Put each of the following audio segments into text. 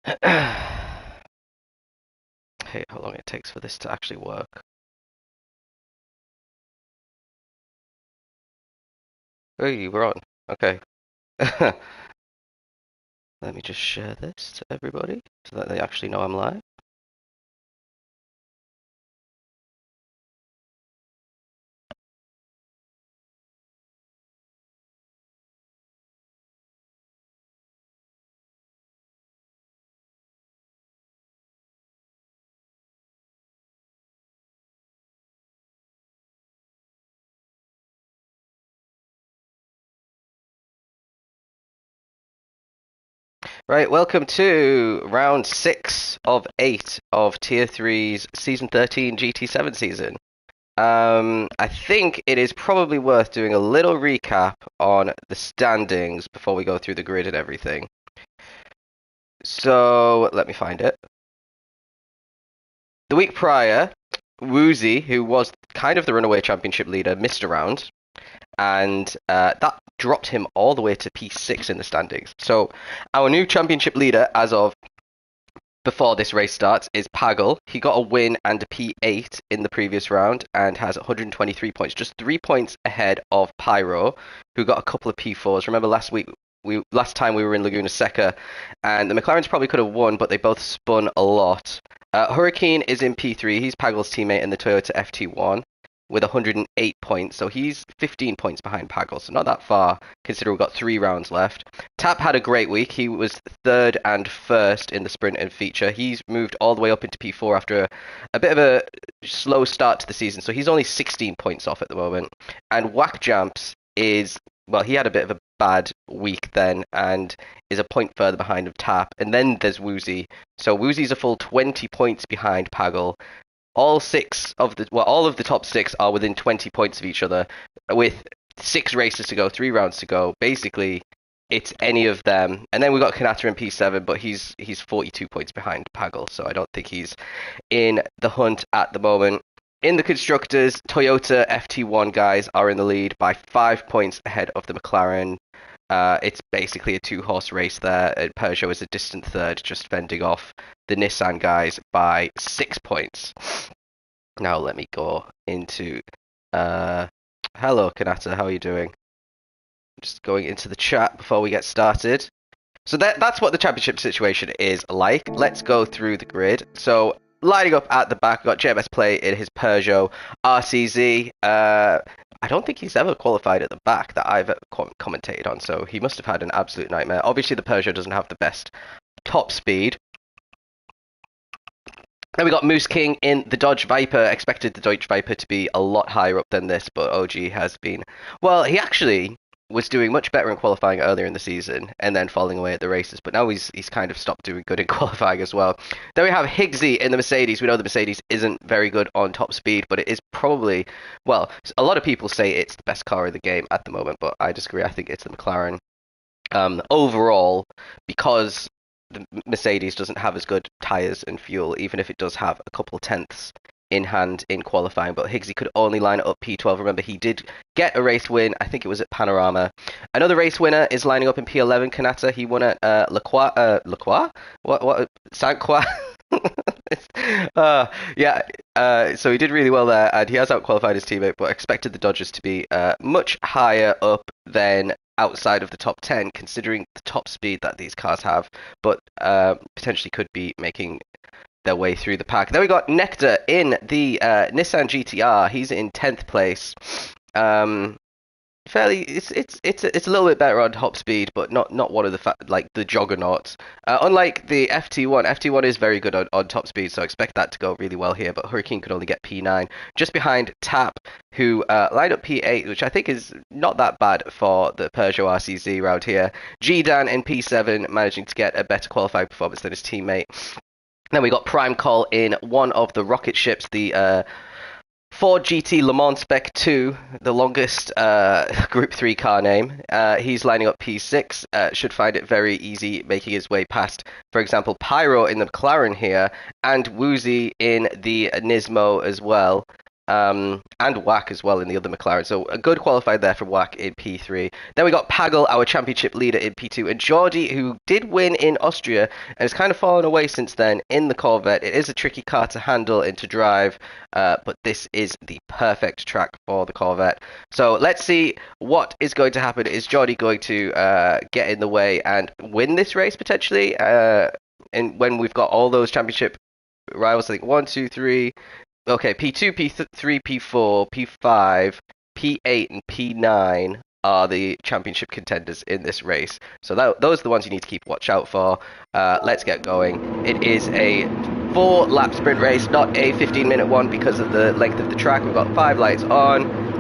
Hey, how long it takes for this to actually work. Hey, we're on. Okay. Let me just share this to everybody so that they actually know I'm live. Right, welcome to round 6 of 8 of Tier Three's Season 13 GT7 season. I think it is probably worth doing a little recap on the standings before we go through the grid and everything. So, let me find it. The week prior, Woozy, who was kind of the runaway championship leader, missed a round, and that dropped him all the way to P6 in the standings. So, our new championship leader, as of before this race starts, is Pagel. He got a win and a P8 in the previous round and has 123 points, just 3 points ahead of Pyro, who got a couple of P4s. Remember last time we were in Laguna Seca, and the McLarens probably could have won, but they both spun a lot. Hurricane is in P3. He's Pagel's teammate in the Toyota FT1 with 108 points, so he's 15 points behind Pagel, so not that far, considering we've got 3 rounds left. Tap had a great week. He was third and first in the sprint and feature. He's moved all the way up into P4 after a bit of a slow start to the season, so he's only 16 points off at the moment. And Whack Jamps is, well, he had a bit of a bad week then and is a point further behind of Tap. And then there's Woozy. So Woozy's a full 20 points behind Pagel. All of the top 6 are within 20 points of each other, with 6 races to go, 3 rounds to go. Basically, it's any of them. And then we've got Kanata in P7, but he's 42 points behind Pagel, so I don't think he's in the hunt at the moment. In the constructors, Toyota FT1 guys are in the lead by 5 points ahead of the McLaren. It's basically a 2-horse race there. Peugeot is a distant third, just fending off the Nissan guys by 6 points. Now let me go into. Hello, Kanata. How are you doing? Just going into the chat before we get started. So that's what the championship situation is like. Let's go through the grid. So lining up at the back, we've got JMS Play in his Peugeot RCZ. I don't think he's ever qualified at the back that I've commentated on, so he must have had an absolute nightmare. Obviously, the Peugeot doesn't have the best top speed. Then we got Moose King in the Dodge Viper. Expected the Dodge Viper to be a lot higher up than this, but OG has been. Well, he actually was doing much better in qualifying earlier in the season and then falling away at the races, but now he's kind of stopped doing good in qualifying as well. Then we have Higgsy in the Mercedes. We know the Mercedes isn't very good on top speed, but it is probably, well, a lot of people say it's the best car in the game at the moment, but I disagree. I think it's the McLaren. Overall, because the Mercedes doesn't have as good tyres and fuel, even if it does have a couple tenths in hand in qualifying. But Higgsy could only line up P12. Remember, he did get a race win. I think it was at Panorama. Another race winner is lining up in P11. Kanata. He won at Lacroix? What? Saint Croix? Yeah. So he did really well there, and he has outqualified his teammate, but expected the Dodgers to be much higher up than outside of the top 10, considering the top speed that these cars have, but potentially could be making their way through the pack. Then we got Nectar in the Nissan GTR. He's in 10th place. Fairly, it's a little bit better on top speed, but not one of like the juggernauts. Unlike the FT1, FT1 is very good on top speed, so I expect that to go really well here. But Hurricane could only get P9, just behind Tap, who lined up P8, which I think is not that bad for the Peugeot RCZ round here. G-Dan in P7, managing to get a better qualifying performance than his teammate. Then we got Prime Call in one of the rocket ships, the Ford GT Le Mans Spec 2, the longest Group 3 car name. He's lining up P6, should find it very easy making his way past, for example, Pyro in the McLaren here, and Woozy in the Nismo as well. and Wack as well in the other McLaren. So a good qualified there for Wack in P3. Then we got Pagel, our championship leader in P2, and Geordie, who did win in Austria and has kind of fallen away since then in the Corvette. It is a tricky car to handle and to drive, but this is the perfect track for the Corvette. So let's see what is going to happen. Is Geordie going to get in the way and win this race potentially? And when we've got all those championship rivals, I think 1, 2, 3. Okay, P2, P3, P4, P5, P8, and P9 are the championship contenders in this race. So those are the ones you need to keep watch out for. Let's get going. It is a 4-lap sprint race, not a 15-minute one because of the length of the track. We've got 5 lights on.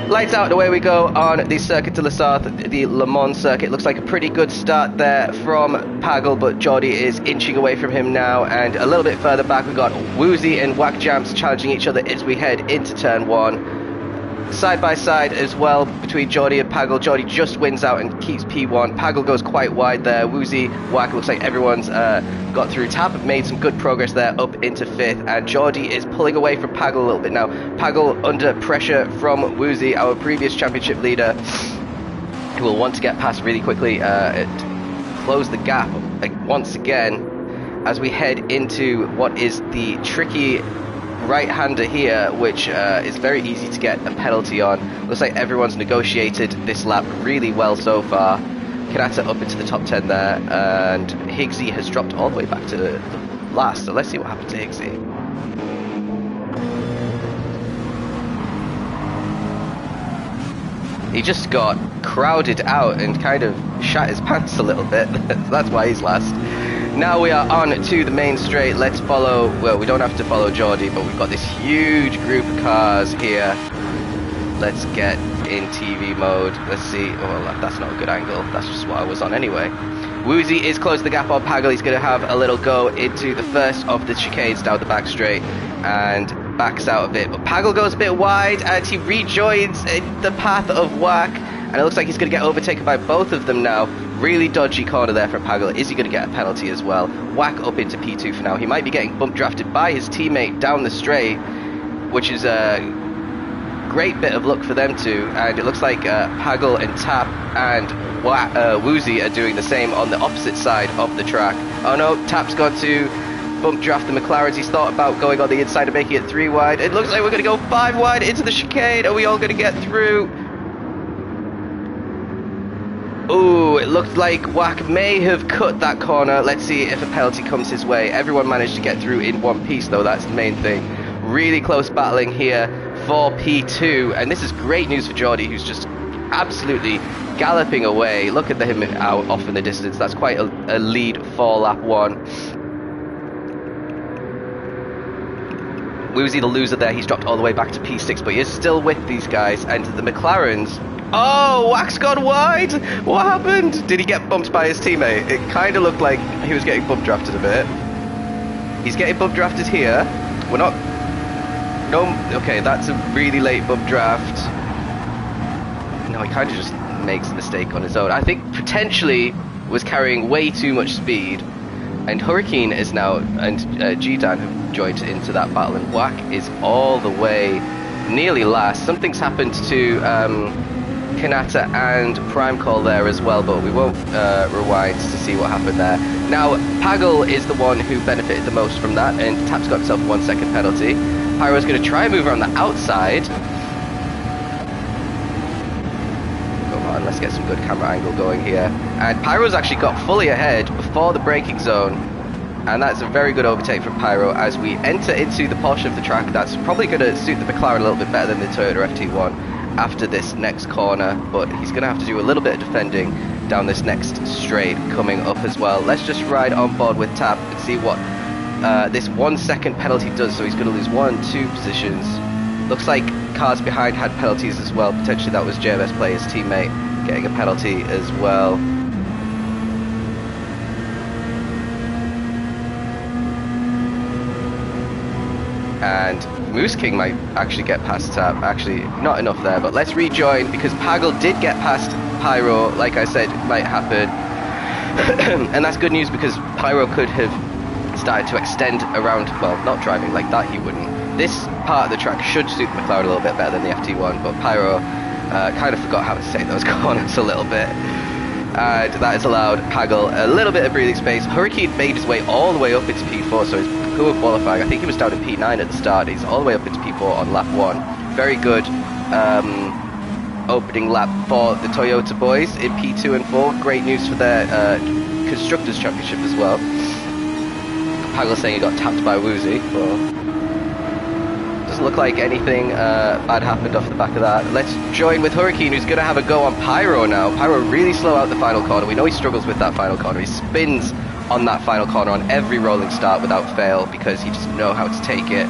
Lights out, away we go on the Circuit de la Sarthe, the Le Mans circuit. Looks like a pretty good start there from Pagel, but Geordie is inching away from him now. And a little bit further back, we've got Woozy and Wack Jams challenging each other as we head into turn 1. Side by side as well between Geordie and Pagel. Geordie just wins out and keeps P1. Pagel goes quite wide there. Woozy, Wack, looks like everyone's got through. Tab made some good progress there up into 5th, and Geordie is pulling away from Pagel a little bit now. Pagel under pressure from Woozy, our previous championship leader, who will want to get past really quickly and close the gap once again as we head into what is the tricky right-hander here, which is very easy to get a penalty on. Looks like everyone's negotiated this lap really well so far. Kanata up into the top 10 there, and Higgsy has dropped all the way back to the last, so let's see what happens to Higgsy. He just got crowded out and kind of shat his pants a little bit. That's why he's last. Now we are on to the main straight. Let's follow, well, we don't have to follow Geordie, but we've got this huge group of cars here. Let's get in TV mode. Let's see. Oh, that's not a good angle. That's just what I was on anyway. Woozy is closing the gap on Pagel. He's going to have a little go into the first of the chicanes down the back straight and backs out of it. But Pagel goes a bit wide and he rejoins the path of Wack. And it looks like he's going to get overtaken by both of them now. Really dodgy corner there for Pagel. Is he going to get a penalty as well? Wack up into P2 for now. He might be getting bump drafted by his teammate down the straight, which is a great bit of luck for them two. And it looks like Pagel and Tap and Woozy are doing the same on the opposite side of the track. Oh no, Tap's gone to bump draft the McLarens. He's thought about going on the inside and making it 3 wide. It looks like we're going to go 5 wide into the chicane. Are we all going to get through? Ooh, it looked like Wack may have cut that corner. Let's see if a penalty comes his way. Everyone managed to get through in one piece, though. That's the main thing. Really close battling here for P2. And this is great news for Geordie, who's just absolutely galloping away. Look at him out off in the distance. That's quite a lead for lap 1. Woozy, the loser there, he's dropped all the way back to P6, but he is still with these guys. And the McLarens... Oh, Wack's gone wide! What happened? Did he get bumped by his teammate? It kind of looked like he was getting bump drafted a bit. He's getting bump drafted here. We're not... No, okay, that's a really late bump draft. No, he kind of just makes a mistake on his own. I think potentially was carrying way too much speed. And Hurricane is now, and G-Dan have joined into that battle, and Wack is all the way nearly last. Something's happened to Kanata and Prime Call there as well, but we won't rewind to see what happened there. Now, Pagel is the one who benefited the most from that, and Tap's got himself a 1-second penalty. Pyro's going to try and move around the outside. Come on, let's get some good camera angle going here. And Pyro's actually got fully ahead before the braking zone, and that's a very good overtake from Pyro as we enter into the portion of the track that's probably going to suit the McLaren a little bit better than the Toyota FT1 after this next corner, but he's going to have to do a little bit of defending down this next straight coming up as well. Let's just ride on board with Tap and see what this 1-second penalty does. So he's going to lose 1-2 positions. Looks like cars behind had penalties as well. Potentially that was JMS Player's teammate getting a penalty as well. And Moose King might actually get past Tap. Actually, not enough there, but let's rejoin because Pagel did get past Pyro. Like I said, it might happen. And that's good news because Pyro could have started to extend around, well, not driving like that, he wouldn't, this part of the track should suit McLaren a little bit better than the FT1, but Pyro kind of forgot how to take those corners a little bit. And that has allowed Pagel a little bit of breathing space. Hurricane made his way all the way up into P4, so his poor qualifying. I think he was down in P9 at the start. He's all the way up into P4 on lap 1. Very good opening lap for the Toyota boys in P2 and 4. Great news for their Constructors' Championship as well. Pagel saying he got tapped by Woozy, but doesn't look like anything bad happened off the back of that. Let's join with Hurricane, who's going to have a go on Pyro now. Pyro really slow out the final corner. We know he struggles with that final corner. He spins on that final corner on every rolling start without fail because he doesn't know how to take it.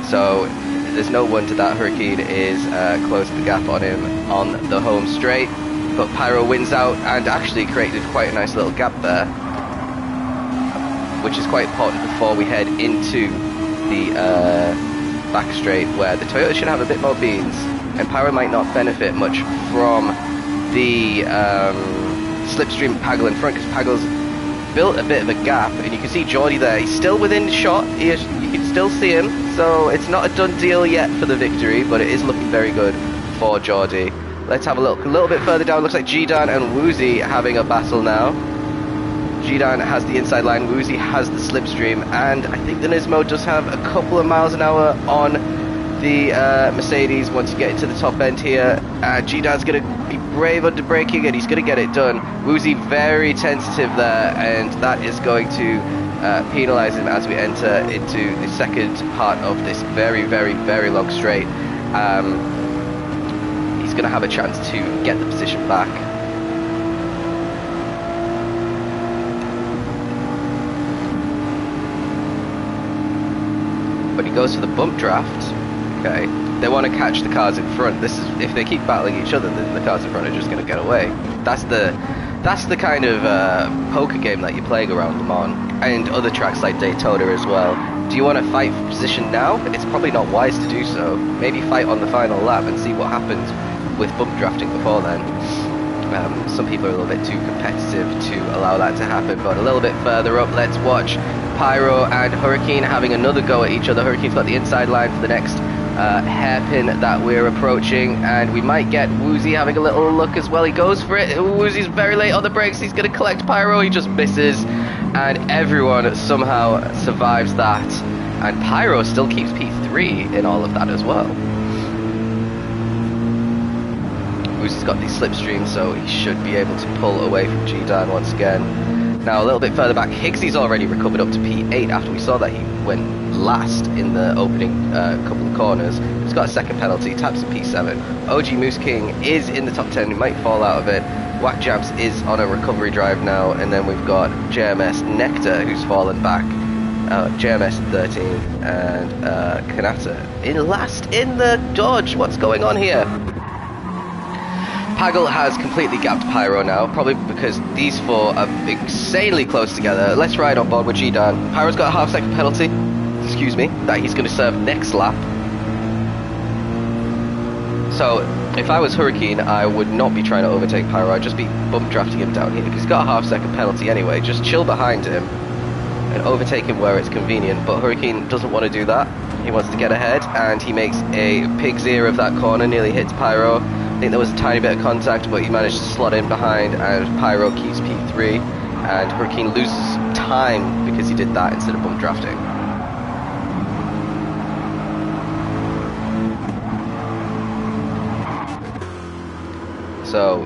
So there's no wonder that Hurricane is closing the gap on him on the home straight. But Pyro wins out and actually created quite a nice little gap there, which is quite important before we head into the back straight, where the Toyota should have a bit more beans, and Pyro might not benefit much from the slipstream Pagel in front, because Pagel's built a bit of a gap, and you can see Geordie there. He's still within shot. You can still see him, so it's not a done deal yet for the victory, but it is looking very good for Geordie. Let's have a look a little bit further down. Looks like G-Dan and Woozy having a battle now. G-Dan has the inside line, Woozy has the slipstream, and I think the Nismo does have a couple of miles an hour on the Mercedes once you get into the top end here. G-Dan's going to be brave under braking, and he's going to get it done. Woozy very tentative there, and that is going to penalise him as we enter into the second part of this very long straight. He's going to have a chance to get the position back. But he goes for the bump draft. Okay, they want to catch the cars in front. This is, if they keep battling each other, then the cars in front are just going to get away. That's the kind of poker game that you're playing around Le Mans and other tracks like Daytona as well. Do you want to fight for position now? It's probably not wise to do so. Maybe fight on the final lap and see what happens with bump drafting before then. Some people are a little bit too competitive to allow that to happen, but a little bit further up, let's watch Pyro and Hurricane having another go at each other. Hurricane's got the inside line for the next hairpin that we're approaching, and we might get Woozy having a little look as well. He goes for it. Woozy's very late on the brakes. He's going to collect Pyro. He just misses, and everyone somehow survives that, and Pyro still keeps P3 in all of that as well. Woozy's got the slipstream, so he should be able to pull away from G-Dan once again. Now a little bit further back, Higgsy's already recovered up to P8 after we saw that he went last in the opening couple of corners. He's got a second penalty, taps to P7. OG Moose King is in the top 10, he might fall out of it. Whack Jabs is on a recovery drive now, and then we've got JMS Nectar who's fallen back. JMS 13 and Kanata in last in the Dodge. What's going on here? Pagel has completely gapped Pyro now, probably because these four are insanely close together. Let's ride on board with G-Dan. Pyro's got a half-second penalty, excuse me, that he's going to serve next lap. So, if I was Hurricane, I would not be trying to overtake Pyro. I'd just be bump drafting him down here, because he's got a half-second penalty anyway. Just chill behind him and overtake him where it's convenient, but Hurricane doesn't want to do that. He wants to get ahead, and he makes a pig's ear of that corner, nearly hits Pyro. I think there was a tiny bit of contact, but he managed to slot in behind, and Pyro keeps P3, and Hurricane loses time because he did that instead of bump drafting. So,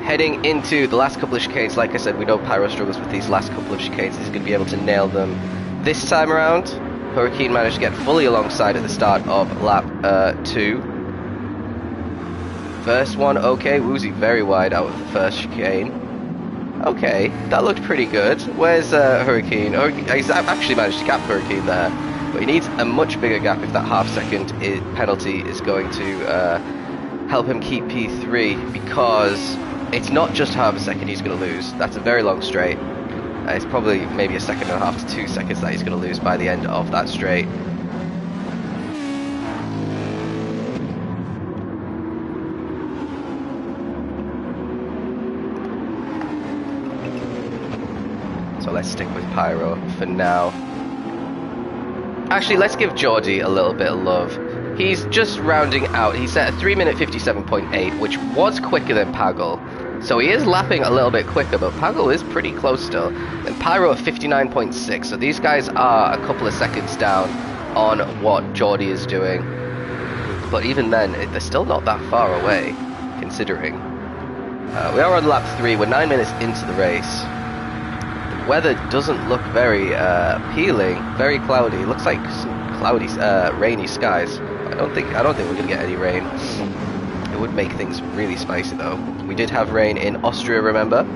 heading into the last couple of chicanes, like I said, we know Pyro struggles with these last couple of chicanes. He's going to be able to nail them this time around. Hurricane managed to get fully alongside at the start of lap 2. First one, okay, Woozy very wide out of the first chicane. Okay, that looked pretty good. Where's Hurricane? He's actually managed to gap Hurricane there, but he needs a much bigger gap if that half-second penalty is going to help him keep P3, because it's not just half a second he's going to lose. That's a very long straight. It's probably maybe a second and a half to 2 seconds that he's going to lose by the end of that straight. So let's stick with Pyro for now. Actually, let's give Geordie a little bit of love. He's just rounding out. He's at a 3 minute 57.8, which was quicker than Pagel. So he is lapping a little bit quicker, but Pagel is pretty close still. And Pyro at 59.6, so these guys are a couple of seconds down on what Geordie is doing. But even then, they're still not that far away, considering. We are on lap 3, we're 9 minutes into the race. The weather doesn't look very appealing, very cloudy. It looks like some cloudy, rainy skies. I don't think we're gonna get any rain. It would make things really spicy though. We did have rain in Austria, remember?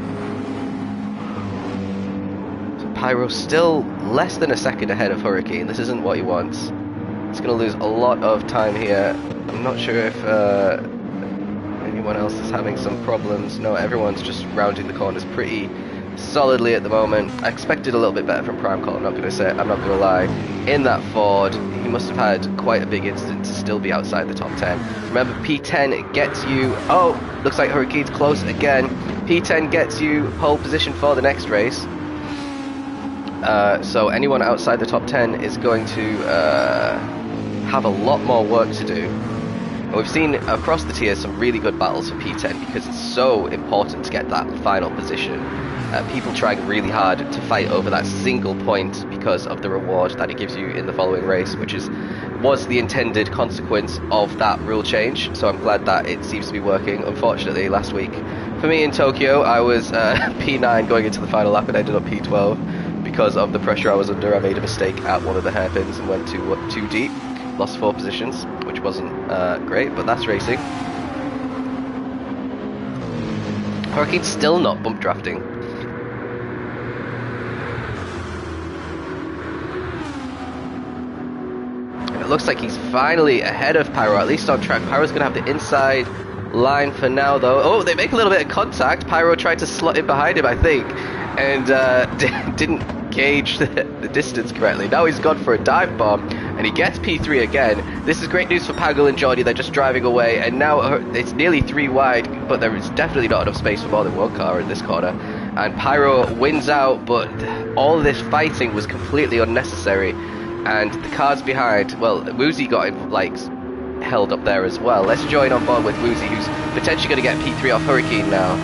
So Pyro's still less than a second ahead of Hurricane. This isn't what he wants. He's gonna lose a lot of time here. I'm not sure if anyone else is having some problems. No, everyone's just rounding the corners pretty solidly at the moment. I expected a little bit better from Prime Call, I'm not gonna lie. In that Ford, he must have had quite a big incident to still be outside the top 10. Remember, P10 gets you, oh, looks like Hurricane's close again. P10 gets you pole position for the next race. So anyone outside the top 10 is going to have a lot more work to do. And we've seen across the tiers some really good battles for P10 because it's so important to get that final position. People trying really hard to fight over that single point because of the reward that it gives you in the following race, which was the intended consequence of that rule change. So I'm glad that it seems to be working. Unfortunately, last week for me in Tokyo, I was P9 going into the final lap and ended up P12 because of the pressure I was under. I made a mistake at one of the hairpins and went too deep, lost 4 positions, which wasn't great, but that's racing. Hurricane's still not bump drafting. It looks like he's finally ahead of Pyro, at least on track. Pyro's going to have the inside line for now, though. Oh, they make a little bit of contact. Pyro tried to slot in behind him, I think, and didn't gauge the distance correctly. Now he's gone for a dive bomb, and he gets P3 again. This is great news for Pagel and Geordie. They're just driving away, and now it's nearly 3 wide, but there is definitely not enough space for more than 1 car in this corner. And Pyro wins out, but all this fighting was completely unnecessary. And the cars behind, well, Woozy got him, like, held up there as well. Let's join on board with Woozy, who's potentially going to get P3 off Hurricane now.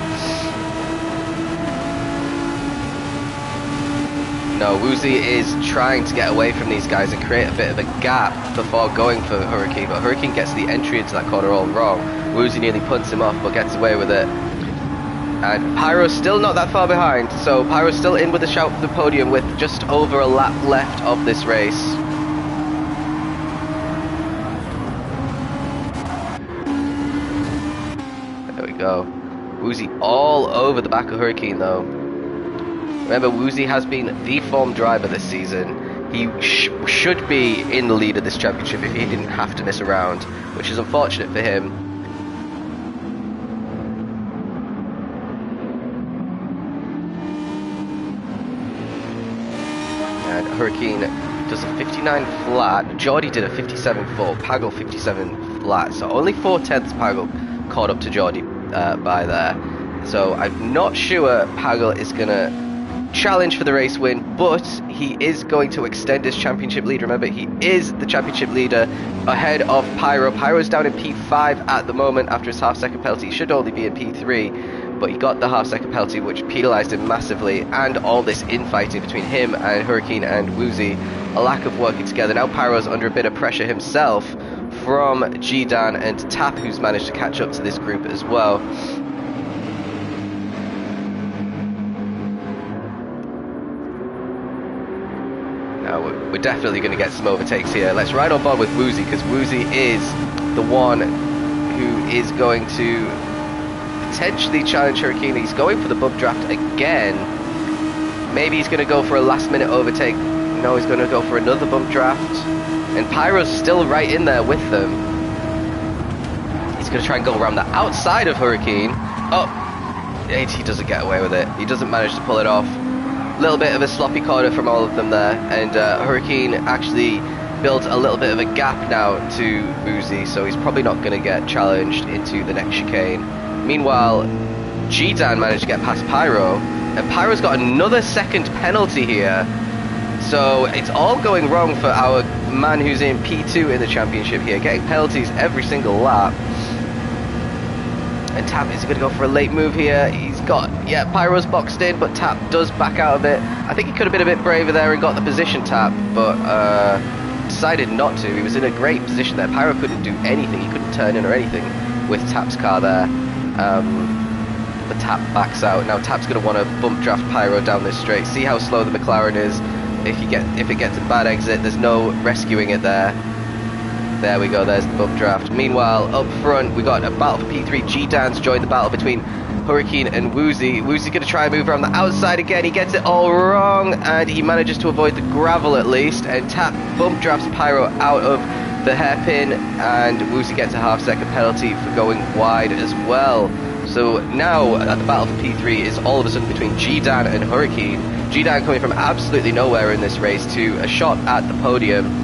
No, Woozy is trying to get away from these guys and create a bit of a gap before going for Hurricane, but Hurricane gets the entry into that corner all wrong. Woozy nearly punts him off, but gets away with it. And Pyro's still not that far behind, so Pyro's still in with a shout for the podium with just over a lap left of this race. There we go. Woozy all over the back of Hurricane though. Remember, Woozy has been the form driver this season. He should be in the lead of this championship if he didn't have to miss a round, which is unfortunate for him. Hurricane does a 59 flat, Geordie did a 57.4, Pagel 57 flat, so only 4/10 Pagel caught up to Geordie by there. So I'm not sure Pagel is going to challenge for the race win, but he is going to extend his championship lead. Remember, he is the championship leader ahead of Pyro. Pyro's down in P5 at the moment after his half-second penalty. He should only be in P3, but he got the half-second penalty, which penalised him massively, and all this infighting between him and Hurricane and Woozy, a lack of working together. Now Pyro's under a bit of pressure himself from G-Dan and Tap, who's managed to catch up to this group as well. Now we're definitely going to get some overtakes here. Let's ride on board with Woozy, because Woozy is the one who is going to potentially challenge Hurricane. He's going for the bump draft again. Maybe he's going to go for a last minute overtake. No, he's going to go for another bump draft. And Pyro's still right in there with them. He's going to try and go around the outside of Hurricane. Oh, he doesn't get away with it. He doesn't manage to pull it off. A little bit of a sloppy corner from all of them there. And Hurricane actually built a little bit of a gap now to Woozy, so he's probably not going to get challenged into the next chicane. Meanwhile, G-Dan managed to get past Pyro, and Pyro's got another second penalty here. So it's all going wrong for our man who's in P2 in the championship here, getting penalties every single lap. And Tap is going to go for a late move here. He's got, yeah, Pyro's boxed in, but Tap does back out of it. I think he could have been a bit braver there and got the position, Tap, but decided not to. He was in a great position there. Pyro couldn't do anything. He couldn't turn in or anything with Tap's car there. The Tap backs out. Now Tap's going to want to bump draft Pyro down this straight. See how slow the McLaren is. If it gets a bad exit, there's no rescuing it there. There we go, there's the bump draft. Meanwhile, up front, we got a battle for P3. G-Dan's joined the battle between Hurricane and Woozy. Woozy's going to try and move around the outside again. He gets it all wrong, and he manages to avoid the gravel at least. And Tap bump drafts Pyro out of the hairpin, and Woozy gets a half-second penalty for going wide as well. So now, at the battle for P3 is all of a sudden between G-Dan and Hurricane. G-Dan coming from absolutely nowhere in this race to a shot at the podium.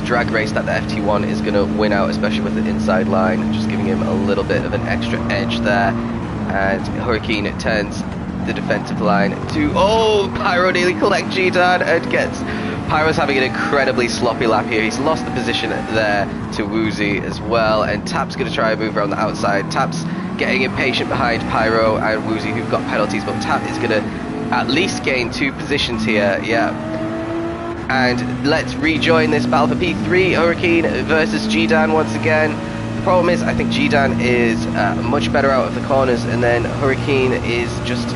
Drag race that the FT1 is going to win out, especially with the inside line, just giving him a little bit of an extra edge there. And Hurricane turns the defensive line to, oh, Pyro nearly collect G-Dan and gets, Pyro's having an incredibly sloppy lap here. He's lost the position there to Woozy as well, and Tap's going to try and move around the outside. Tap's getting impatient behind Pyro and Woozy, who've got penalties, but Tap is going to at least gain 2 positions here, yeah. And let's rejoin this battle for P3, Hurricane versus G-Dan once again. The problem is, I think G-Dan is much better out of the corners, and then Hurricane is just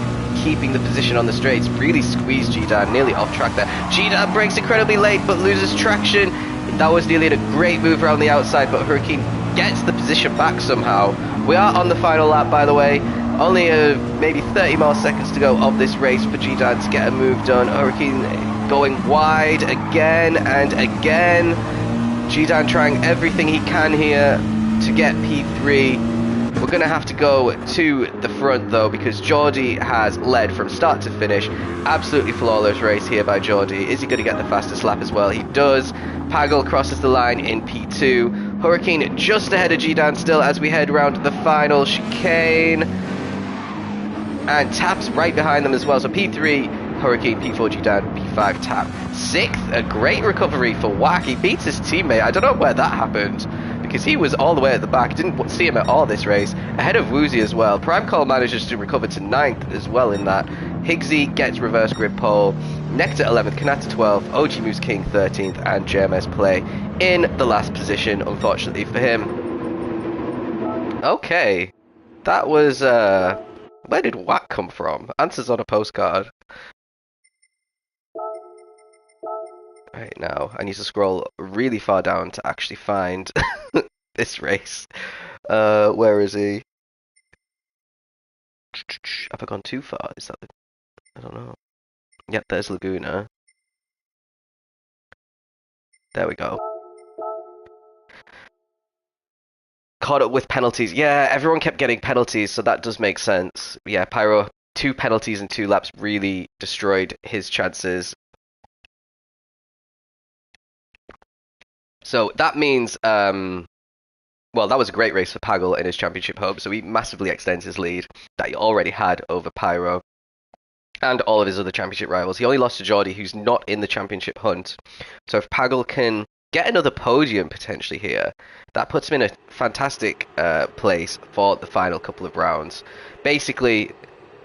keeping the position on the straights. Really squeezed G-Dan, nearly off track there. G-Dan brakes incredibly late, but loses traction. That was nearly a great move around the outside, but Hurricane gets the position back somehow. We are on the final lap, by the way. Only maybe 30 more seconds to go of this race for G-Dan to get a move done. Hurricane going wide again and again. G-Dan trying everything he can here to get P3. We're going to have to go to the front though, because Geordie has led from start to finish. Absolutely flawless race here by Geordie. Is he going to get the fastest lap as well? He does. Pagel crosses the line in P2. Hurricane just ahead of G-Dan still as we head round the final chicane. And Tap's right behind them as well. So P3, Hurricane, P4, G-Dan, P5, Tap. 6th, a great recovery for Wack. He beats his teammate. I don't know where that happened, because he was all the way at the back. Didn't see him at all this race. Ahead of Woozy as well. Prime Call manages to recover to 9th as well in that. Higgsy gets reverse grid pole. Nectar 11th, Kanata 12th, OG Moose King 13th, and JMS Play in the last position, unfortunately for him. Okay. That was, where did Wack come from? Answers on a postcard. Right now, I need to scroll really far down to actually find this race. Where is he? Have I gone too far? Is that the... I don't know. Yep, there's Laguna. There we go. Caught up with penalties. Yeah, everyone kept getting penalties, so that does make sense. Yeah, Pyro, 2 penalties in 2 laps really destroyed his chances. So that means, well, that was a great race for Pagel in his championship hopes, so he massively extends his lead that he already had over Pyro and all of his other championship rivals. He only lost to Geordie, who's not in the championship hunt. So if Pagel can get another podium potentially here, that puts him in a fantastic place for the final couple of rounds. Basically,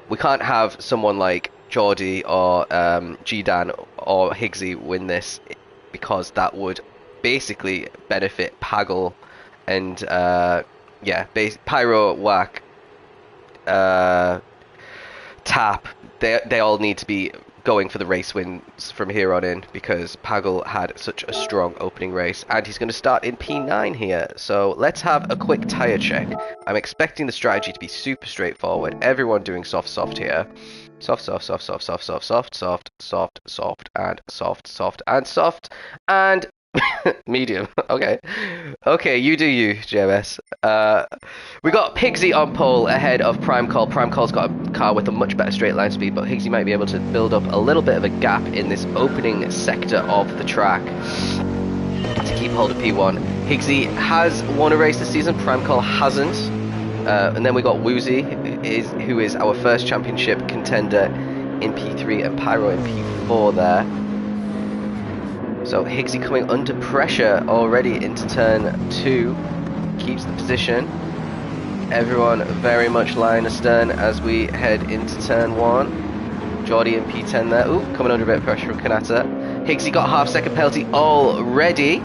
we can't have someone like Geordie or G-Dan or Higgsy win this, because that would basically benefit Pagel and yeah, Pyro, Wack, Tap. They all need to be going for the race wins from here on in, because Pagel had such a strong opening race, and he's going to start in P9 here. So let's have a quick tyre check. I'm expecting the strategy to be super straightforward. Everyone doing soft here. Soft, soft, soft, soft, soft, soft, soft, soft, soft, soft, and soft, soft, and soft, and medium. Okay, you do you, JMS. We got Higgsy on pole ahead of Prime Call. Prime Call's got a car with a much better straight line speed, but Higgsy might be able to build up a little bit of a gap in this opening sector of the track to keep hold of P1. Higgsy has won a race this season, Prime Call hasn't. And then we got Woozy, who is our first championship contender in P3, and Pyro in P4 there. So Higgsy coming under pressure already into turn 2, keeps the position. Everyone very much line astern as we head into turn 1. Geordie in P10 there. Ooh, coming under a bit of pressure from Kanata. Higgsy got a half-second penalty already,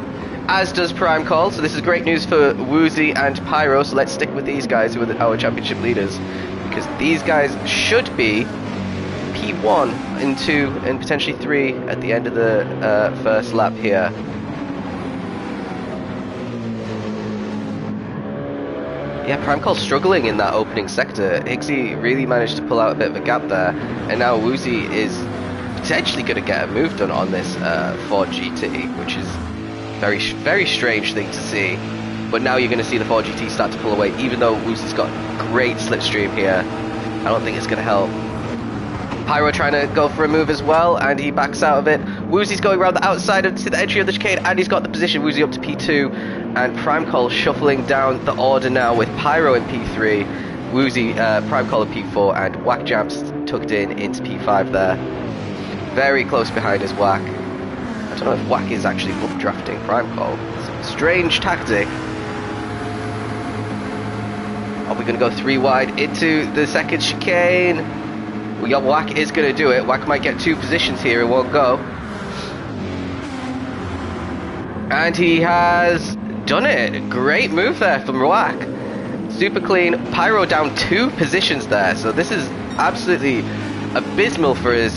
as does Prime Call. So this is great news for Woozy and Pyro. So let's stick with these guys who are our championship leaders, because these guys should be P1 and 2 and potentially 3 at the end of the first lap here. Yeah, Prime Call struggling in that opening sector. Higgsy really managed to pull out a bit of a gap there, and now Woozy is potentially going to get a move done on this Ford GT, which is very strange thing to see. But now you're going to see the Ford GT start to pull away, even though Woozy's got great slipstream here. I don't think it's going to help. Pyro trying to go for a move as well, and he backs out of it. Woozy's going around the outside to the entry of the chicane, and he's got the position. Woozy up to P2, and Prime Call shuffling down the order now with Pyro in P3, Woozy, Prime Call in P4, and Whack Jams tucked into P5 there. Very close behind is Whack. I don't know if Whack is actually updrafting Prime Call. It's a strange tactic. Are we going to go 3 wide into the second chicane? Well, yeah, Whack is going to do it. Whack might get 2 positions here in one go. And he has done it. Great move there from Whack. Super clean. Pyro down 2 positions there. So this is absolutely abysmal for his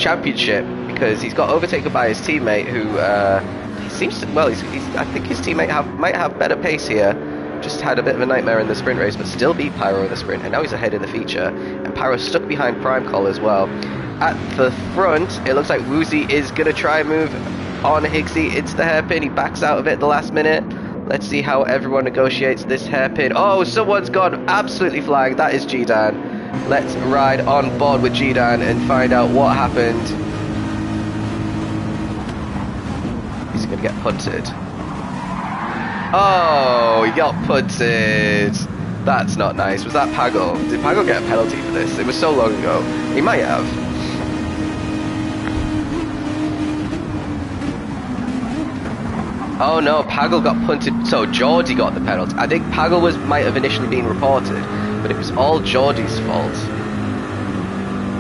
championship, because he's got overtaken by his teammate, who seems to, well, I think his teammate might have better pace here. Just had a bit of a nightmare in the sprint race, but still beat Pyro in the sprint, and now he's ahead in the feature. And Pyro's stuck behind Prime Call as well. At the front, it looks like Woozy is going to try and move on Higgsy into the hairpin. He backs out of it at the last minute. Let's see how everyone negotiates this hairpin. Oh, someone's gone absolutely flying. That is G-Dan. Let's ride on board with G-Dan and find out what happened. He's going to get punted. Oh, he got punted. That's not nice. Was that Pagel? Did Pagel get a penalty for this? It was so long ago. He might have. Oh no, Pagel got punted. So Geordie got the penalty. I think Pagel might have initially been reported, but it was all Geordie's fault.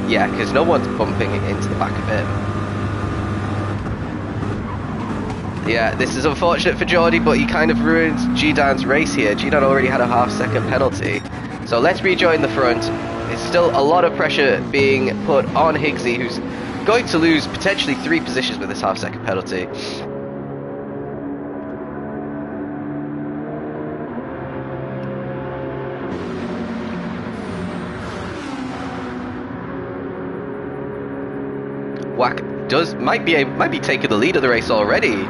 Yeah, because no one's bumping into the back of him. Yeah, this is unfortunate for Geordie, but he kind of ruined G-Dan's race here. G-Dan already had a half-second penalty. So let's rejoin the front. There's still a lot of pressure being put on Higgsy, who's going to lose potentially 3 positions with this half-second penalty. Whack might be taking the lead of the race already.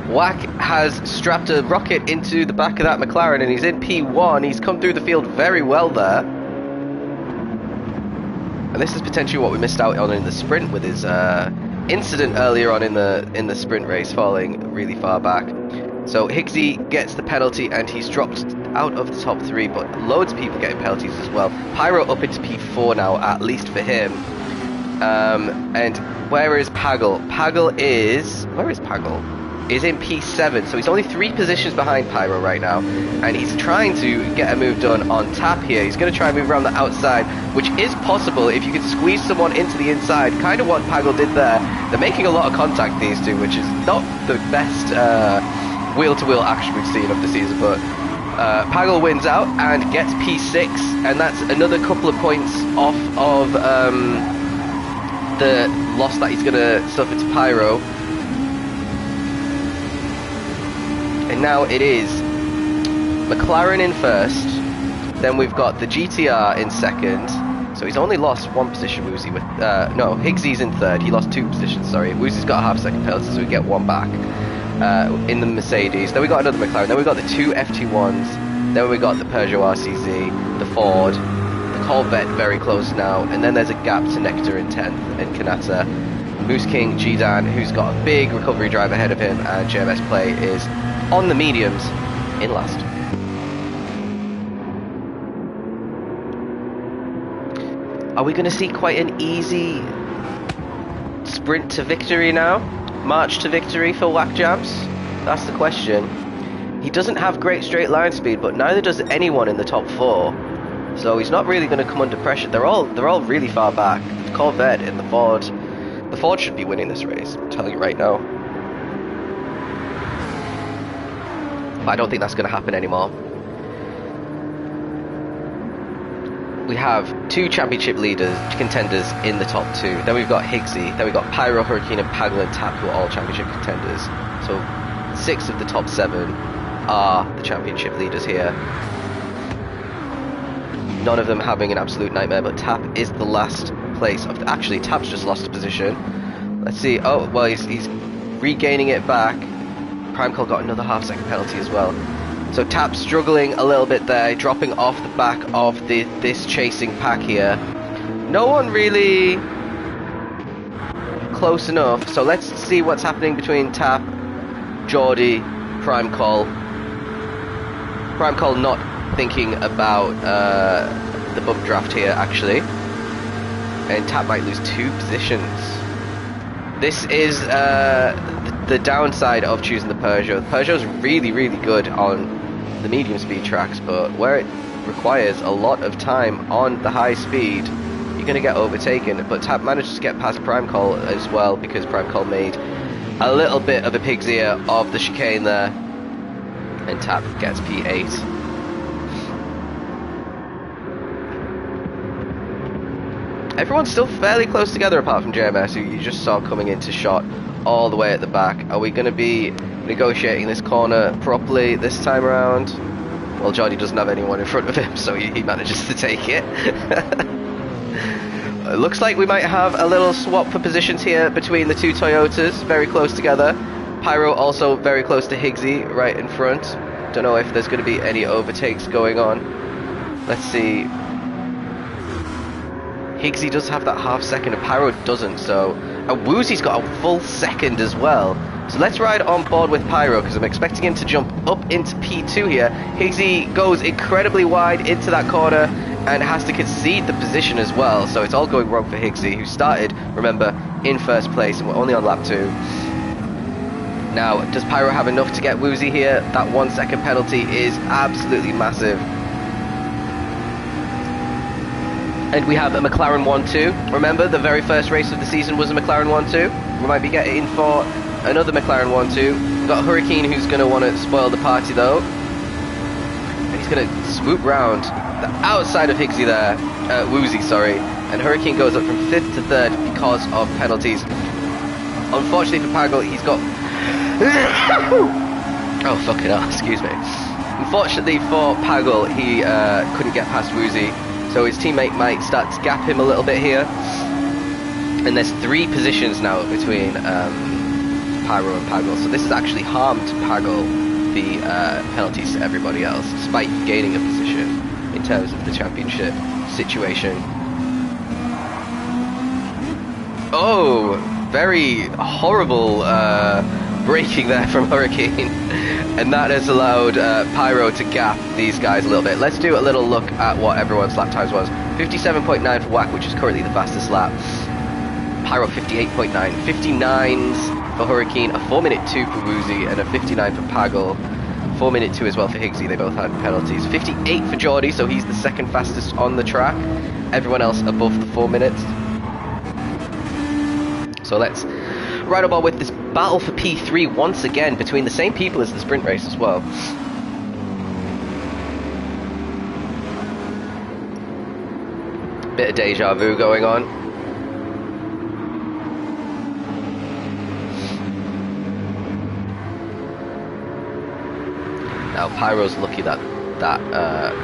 Whack has strapped a rocket into the back of that McLaren, and he's in P1. He's come through the field very well there. And this is potentially what we missed out on in the sprint with his incident earlier on in the sprint race, falling really far back. So Higgsy gets the penalty, and he's dropped out of the top 3, but loads of people getting penalties as well. Pyro up into P4 now, at least for him. And where is Pagel? Where is Pagel? Is in P7, so he's only 3 positions behind Pyro right now, and he's trying to get a move done on tap here. He's going to try and move around the outside, which is possible if you could squeeze someone into the inside, kind of what Pagel did there. They're making a lot of contact, these two, which is not the best wheel-to-wheel action we've seen of the season, but Pagel wins out and gets P6, and that's another couple of points off of the loss that he's going to suffer to Pyro. And now it is McLaren in first, then we've got the GTR in second, so he's only lost 1 position, Woozy, with, no, Higgsy's in third, he lost 2 positions, sorry. Woozy's got a half-second penalty, so we get 1 back in the Mercedes. Then we got another McLaren, then we got the 2 FT1s, then we got the Peugeot RCZ, the Ford, the Corvette very close now, and then there's a gap to Nectar in 10th, and Kanata. Moose King, G-Dan, who's got a big recovery drive ahead of him, and JMS Play is on the mediums in last. Are we going to see quite an easy sprint to victory now? March to victory for Whack Jams? That's the question. He doesn't have great straight line speed, but neither does anyone in the top 4. So he's not really going to come under pressure. They're all really far back. The Corvette and the Ford. The Ford should be winning this race, I'm telling you right now. But I don't think that's going to happen anymore. We have 2 championship contenders in the top 2. Then we've got Higgsy. Then we've got Pyro, Hurricane, and Pagel and Tap, who are all championship contenders. So 6 of the top 7 are the championship leaders here. None of them having an absolute nightmare, but Tap is the last place of actually, Tap's just lost a position. Let's see. Oh, well, he's regaining it back. Primecall got another half-second penalty as well. So Tap's struggling a little bit there, dropping off the back of this chasing pack here. No one really close enough. So let's see what's happening between Tap, Geordie, Primecall. Primecall not thinking about the bump draft here, actually. And Tap might lose 2 positions. This is the downside of choosing the Peugeot. The Peugeot's really, really good on the medium speed tracks, but where it requires a lot of time on the high speed, you're going to get overtaken. But Tap managed to get past Primecall as well, because Primecall made a little bit of a pig's ear of the chicane there, and Tap gets P8. Everyone's still fairly close together apart from JMS, who you just saw coming into shot all the way at the back. Are we going to be negotiating this corner properly this time around? Well, Johnny doesn't have anyone in front of him, so he manages to take it. It looks like we might have a little swap for positions here between the 2 Toyotas, very close together. Pyro also very close to Higgsy, right in front. Don't know if there's going to be any overtakes going on. Let's see. Higgsy does have that half second and Pyro doesn't, so... And Woozy's got a full second as well. So let's ride on board with Pyro, because I'm expecting him to jump up into P2 here. Higgsy goes incredibly wide into that corner and has to concede the position as well. So it's all going wrong for Higgsy, who started, remember, in first place, and we're only on lap 2. Now, does Pyro have enough to get Woozy here? That 1 second penalty is absolutely massive. And we have a McLaren 1-2. Remember, the very first race of the season was a McLaren 1-2. We might be getting in for another McLaren 1-2. We've got Hurricane, who's going to want to spoil the party, though. And he's going to swoop round the outside of Higgsy there. Woozy, sorry. And Hurricane goes up from 5th to 3rd because of penalties. Unfortunately for Pagel, he's got... oh, fucking hell, excuse me. Unfortunately for Pagel, he couldn't get past Woozy. So his teammate might start to gap him a little bit here. And there's 3 positions now between Pyro and Pagel. So this has actually harmed Pagel the penalties to everybody else, despite gaining a position in terms of the championship situation. Oh, very horrible braking there from Hurricane. And that has allowed Pyro to gap these guys a little bit. Let's do a little look at what everyone's lap times was. 57.9 for Whack, which is currently the fastest lap. Pyro 58.9. 59s for Hurricane, a 4-minute 2 for Woozy, and a 59 for Pagel. 4-minute 2 as well for Higgsy, they both had penalties. 58 for Geordie, so he's the second fastest on the track. Everyone else above the 4 minutes. So let's ride on with this battle for P3 once again between the same people as the sprint race as well. Bit of deja vu going on. Now Pyro's lucky that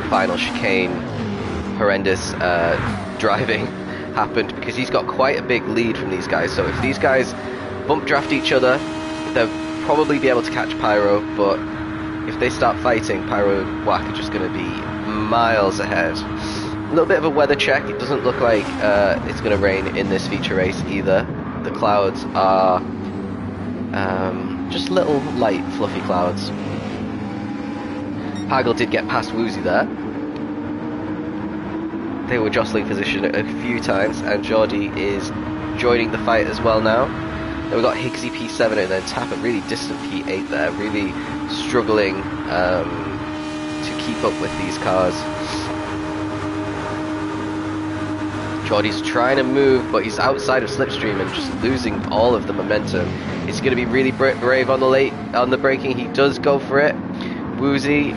final chicane, horrendous driving happened, because he's got quite a big lead from these guys. So if these guys bump draft each other, they'll probably be able to catch Pyro, but if they start fighting, Pyro and Whack are just going to be miles ahead. A little bit of a weather check. It doesn't look like it's going to rain in this feature race either. The clouds are just little light fluffy clouds. Pagel did get past Woozy there. They were jostling position a few times, and Geordie is joining the fight as well now. Then we've got Higgsy P7 and then Tap, a really distant P8 there, really struggling to keep up with these cars. Geordie's trying to move, but he's outside of slipstream and just losing all of the momentum. He's going to be really brave on the braking. He does go for it. Woozy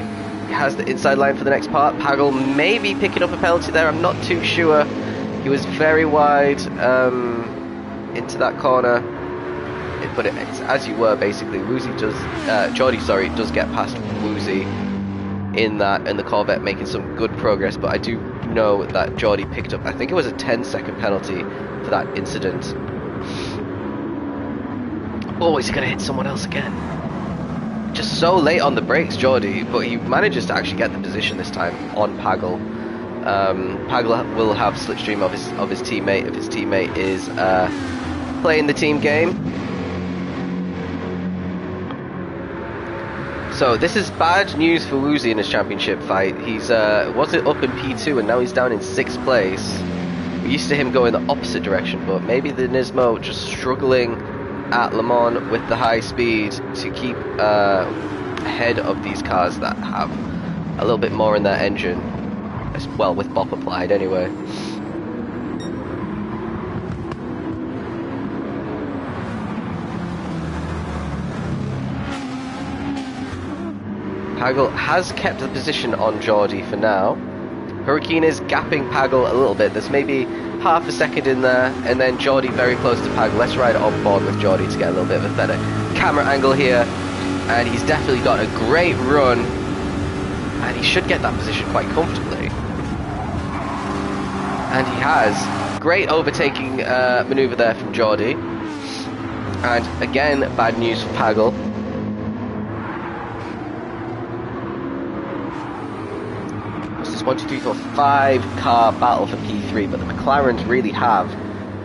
has the inside line for the next part. Pagel may be picking up a penalty there. I'm not too sure. He was very wide into that corner, but it's as you were basically. Geordie does get past Woozy in that, and the Corvette making some good progress, but I do know that Geordie picked up, I think it was a 10-second penalty for that incident. Oh, is he going to hit someone else again? Just so late on the brakes, Geordie, but he manages to actually get the position this time on Pagel. Pagel will have slipstream of his teammate if his teammate is playing the team game. So this is bad news for Woozy in his championship fight. He's wasn't up in P2 and now he's down in 6th place. We're used to him going the opposite direction, but maybe the Nismo just struggling at Le Mans with the high speed to keep ahead of these cars that have a little bit more in their engine, as well, with BOP applied anyway. Pagel has kept the position on Geordie for now. Hurricane is gapping Pagel a little bit. There's maybe half a second in there, and then Geordie very close to Pagel. Let's ride on board with Geordie to get a little bit of a better camera angle here. And he's definitely got a great run, and he should get that position quite comfortably. And he has. Great overtaking manoeuvre there from Geordie. And again, bad news for Pagel. This is 1, 2, 3, 4, 5 car battle for P3, but the McLarens really have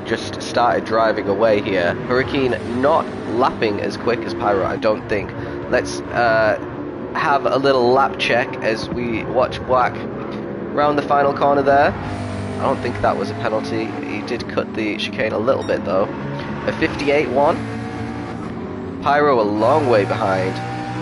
just started driving away here. Hurricane not lapping as quick as Pyro, I don't think. Let's have a little lap check as we watch Black round the final corner there. I don't think that was a penalty. He did cut the chicane a little bit though. A 58.1. Pyro a long way behind.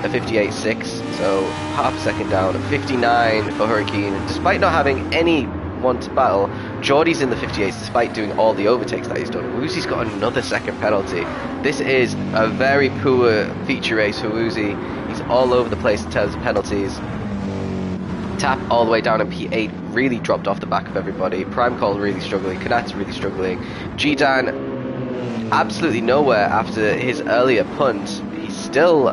A 58.6, so half a second down. A 59 for Hurricane. Despite not having anyone to battle, Geordie's in the 58s despite doing all the overtakes that he's done. Woozy's got another second penalty. This is a very poor feature race for Woozy. He's all over the place in terms of penalties. Tap all the way down in P8, really dropped off the back of everybody. Prime Call really struggling, Kanat's really struggling. G-Dan absolutely nowhere after his earlier punt. He's still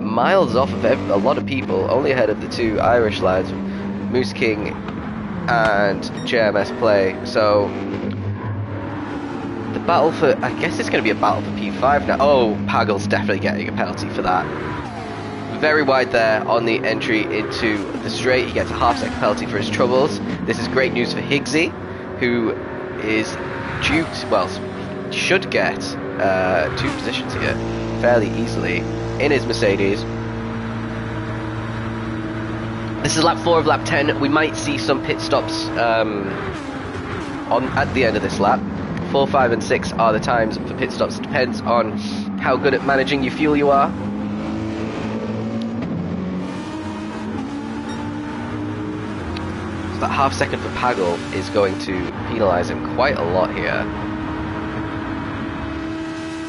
miles off of a lot of people, only ahead of the two Irish lads, Moose King and JMS Play. So the battle for, I guess it's going to be a battle for P5 now. Oh, Pagel's definitely getting a penalty for that. Very wide there on the entry into the straight. He gets a half-second penalty for his troubles. This is great news for Higgsy, who is due to, well, should get 2 positions here fairly easily in his Mercedes. This is lap 4 of lap 10. We might see some pit stops at the end of this lap. 4, 5 and 6 are the times for pit stops. It depends on how good at managing your fuel you are. That half second for Pagel is going to penalise him quite a lot here,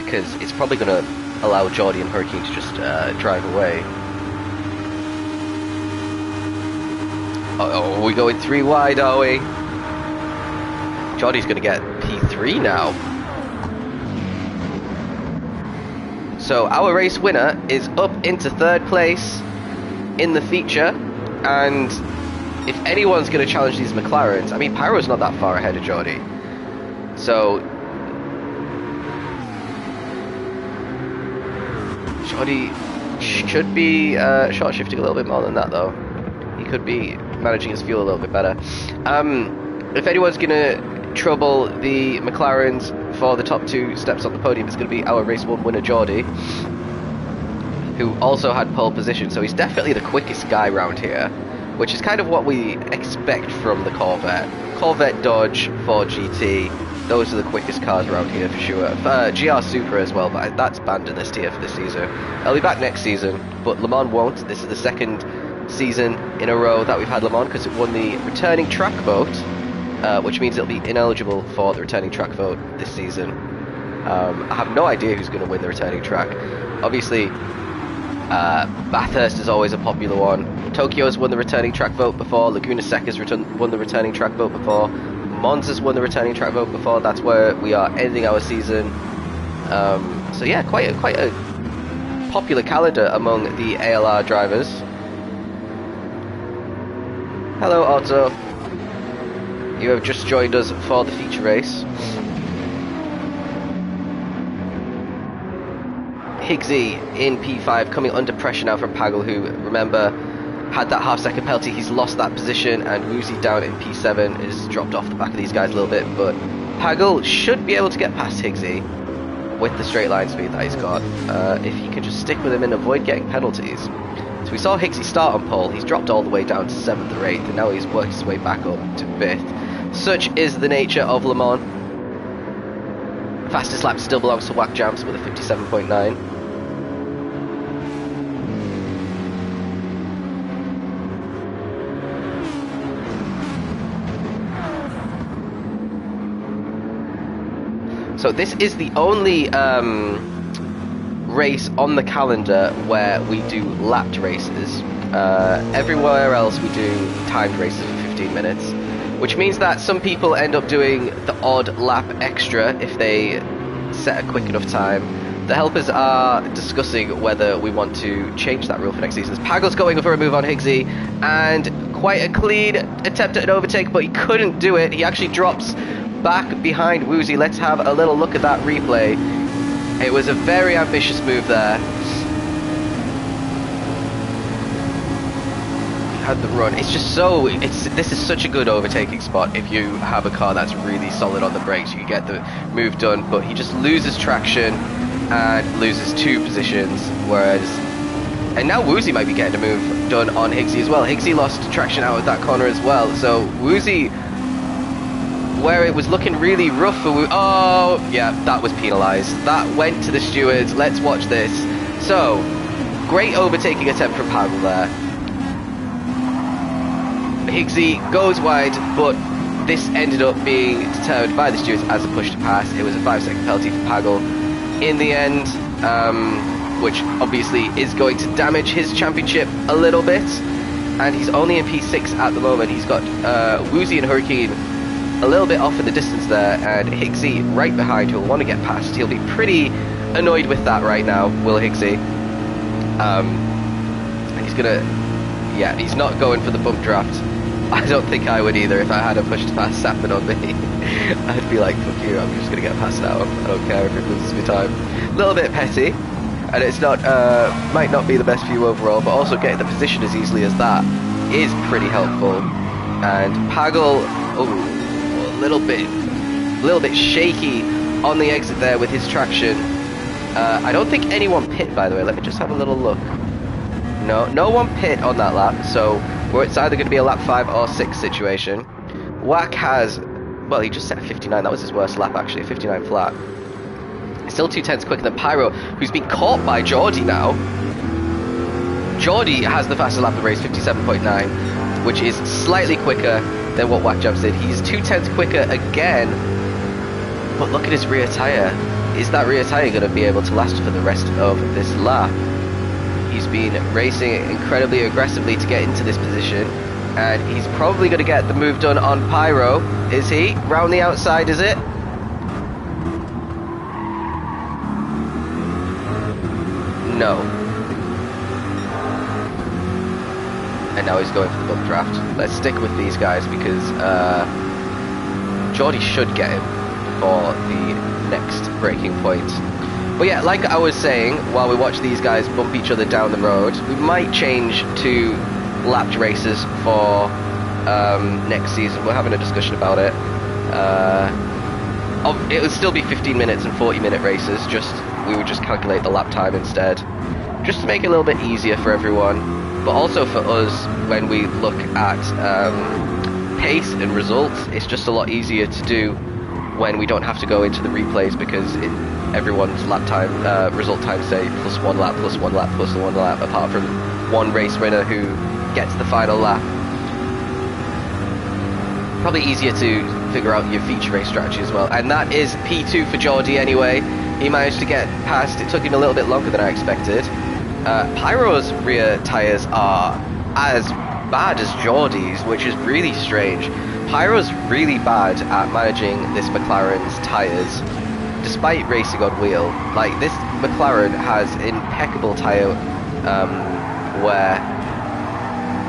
because it's probably going to allow Geordie and Hurricane to just drive away. Oh, are we going 3 wide, are we? Geordie's going to get P3 now. So our race winner is up into 3rd place in the feature, and if anyone's going to challenge these McLarens, I mean, Pyro's not that far ahead of Geordie. So Geordie should be short shifting a little bit more than that, though. He could be managing his fuel a little bit better. If anyone's going to trouble the McLarens for the top 2 steps on the podium, it's going to be our race 1 winner, Geordie, who also had pole position. So he's definitely the quickest guy round here, which is kind of what we expect from the Corvette. Corvette, Dodge, Ford GT, those are the quickest cars around here for sure. GR Supra as well, but that's banned in this tier for this season. I'll be back next season, but Le Mans won't. This is the second season in a row that we've had Le Mans because it won the returning track vote, which means it'll be ineligible for the returning track vote this season. I have no idea who's going to win the returning track. Obviously, Bathurst is always a popular one. Tokyo's won the returning track vote before. Laguna Seca's won the returning track vote before. Monza's won the returning track vote before. That's where we are ending our season. So yeah, quite a popular calendar among the ALR drivers. Hello, Otto. You have just joined us for the feature race. Higgsy in P5 coming under pressure now from Pagel, who, remember, had that half-second penalty. He's lost that position, and Woozy down in P7 is dropped off the back of these guys a little bit, but Pagel should be able to get past Higgsy with the straight line speed that he's got, if he can just stick with him and avoid getting penalties. So we saw Higgsy start on pole. He's dropped all the way down to 7th or 8th, and now he's worked his way back up to 5th. Such is the nature of Le Mans. Fastest lap still belongs to Whack Jams with a 57.9. So this is the only race on the calendar where we do lapped races. Everywhere else we do timed races for 15 minutes, which means that some people end up doing the odd lap extra if they set a quick enough time. The helpers are discussing whether we want to change that rule for next season. Pagel's going for a move on Higgsy, and quite a clean attempt at an overtake, but he couldn't do it. He actually drops back behind Woozy. Let's have a little look at that replay. It was a very ambitious move there. Had the run. It's just so, this is such a good overtaking spot if you have a car that's really solid on the brakes. You can get the move done, but he just loses traction and loses 2 positions, whereas, and now Woozy might be getting a move done on Higgsy as well. Higgsy lost traction out of that corner as well, so Woozy, where it was looking really rough for Woozy, oh yeah, that was penalised. That went to the stewards. Let's watch this. So, great overtaking attempt from Pagel there. Higgsy goes wide, but this ended up being determined by the stewards as a push to pass. It was a 5-second penalty for Pagel in the end, which obviously is going to damage his championship a little bit, and he's only in P6 at the moment. He's got Woozy and Hurricane a little bit off in the distance there, and Higgsy right behind, who'll want to get past. He'll be pretty annoyed with that right now, will Higgsy. And he's gonna, yeah, he's not going for the bump draft. I don't think I would either if I had a push to pass Sapman on me. I'd be like, fuck you, I'm just gonna get past now. I don't care if it loses me time. A little bit petty, and it's not, might not be the best view overall, but also getting the position as easily as that is pretty helpful. And Pagel, oh, a little bit shaky on the exit there with his traction. I don't think anyone pit, by the way. Let me just have a little look. No one pit on that lap, so it's either going to be a lap 5 or 6 situation. Whack has, well, he just set a 59. That was his worst lap, actually, a 59 flat. Still 2/10 quicker than Pyro, who's been caught by Geordie now. Geordie has the fastest lap of the race, 57.9, which is slightly quicker than what Whack Jams did. He's 2/10 quicker again, but look at his rear tyre. Is that rear tyre going to be able to last for the rest of this lap? He's been racing incredibly aggressively to get into this position, and he's probably going to get the move done on Pyro. Is he? Round the outside, is it? No. And now he's going for the bump draft. Let's stick with these guys because Geordie should get him for the next braking point. But yeah, like I was saying, while we watch these guys bump each other down the road, we might change to lapped races for next season. We're having a discussion about it. It would still be 15 minutes and 40-minute races, we would just calculate the lap time instead, just to make it a little bit easier for everyone. but also for us, when we look at pace and results, it's just a lot easier to do when we don't have to go into the replays, because everyone's lap time, result time, say, plus 1 lap, plus 1 lap, plus 1 lap, apart from one race winner who gets the final lap. Probably easier to figure out your feature race strategy as well. And that is P2 for Geordie anyway. He managed to get past. It took him a little bit longer than I expected. Pyro's rear tyres are as bad as Geordie's, which is really strange. Pyro's really bad at managing this McLaren's tyres, despite racing on wheel. Like, this McLaren has impeccable tyre wear,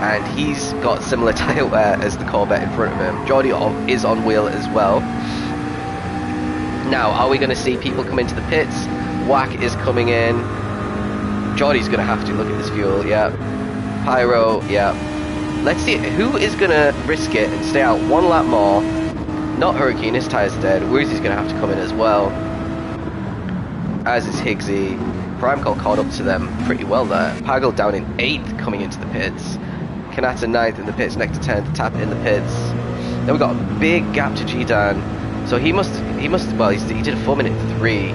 and he's got similar tyre wear as the Corvette in front of him. Geordie is on wheel as well. Now, are we going to see people come into the pits? Whack is coming in. Geordie's going to have to look at this fuel, yeah. Pyro, yeah. Let's see who is going to risk it and stay out 1 lap more. Not Hurricane, his tyre's dead. Woozy's going to have to come in as well, as is Higgsy. Prime Call caught up to them pretty well there. Pagel down in 8th coming into the pits. Kanata 9th in the pits, next to 10th, Tap in the pits. Then we've got a big gap to G-Dan. So he must, well, he did a 4:03.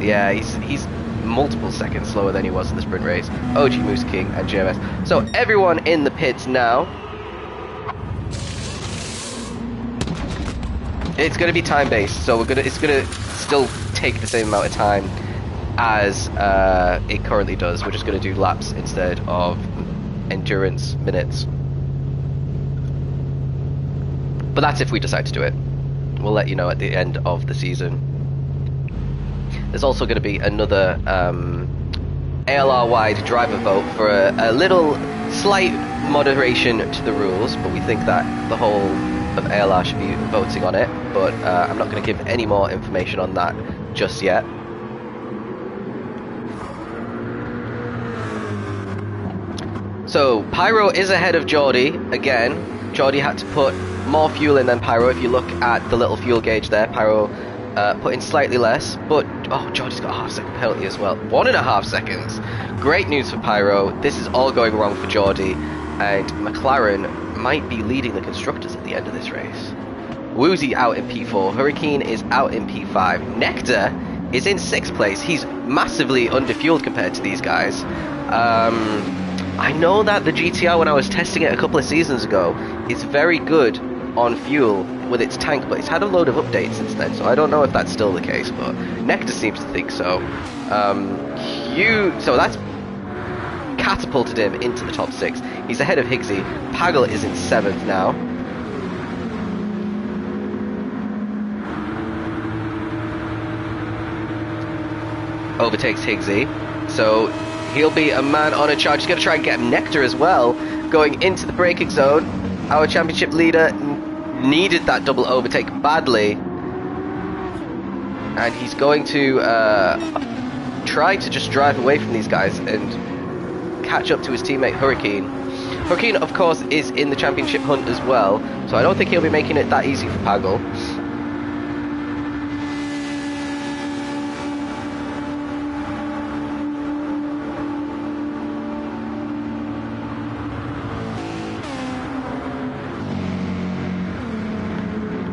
Yeah, he's multiple seconds slower than he was in the sprint race. OG Moose King and JMS. So everyone in the pits now. It's going to be time based, so it's going to still take the same amount of time as it currently does. We're just going to do laps instead of endurance minutes. But that's if we decide to do it. We'll let you know at the end of the season. There's also going to be another ALR-wide driver vote for a little slight moderation to the rules, but we think that the whole of ALR should be voting on it, but I'm not going to give any more information on that just yet. So Pyro is ahead of Geordie again. Geordie had to put more fuel in than Pyro. If you look at the little fuel gauge there, Pyro put in slightly less, but oh, Geordie's got a half-second penalty as well. 1.5 seconds. Great news for Pyro. This is all going wrong for Geordie, and McLaren might be leading the constructors at the end of this race. Woozy out in P4. Hurricane is out in P5. Nectar is in 6th place. He's massively underfueled compared to these guys. I know that the GTR, when I was testing it a couple of seasons ago, is very good on fuel with its tank, but it's had a load of updates since then, so I don't know if that's still the case, but Nectar seems to think so. So that's catapulted him into the top 6. He's ahead of Higgsy. Pagel is in 7th now. Overtakes Higgsy, so he'll be a man on a charge. He's going to try and get Nectar as well, going into the braking zone. Our championship leader needed that double overtake badly, and he's going to try to just drive away from these guys and catch up to his teammate Hurricane. Hurricane, of course, is in the championship hunt as well, so I don't think he'll be making it that easy for Pagel.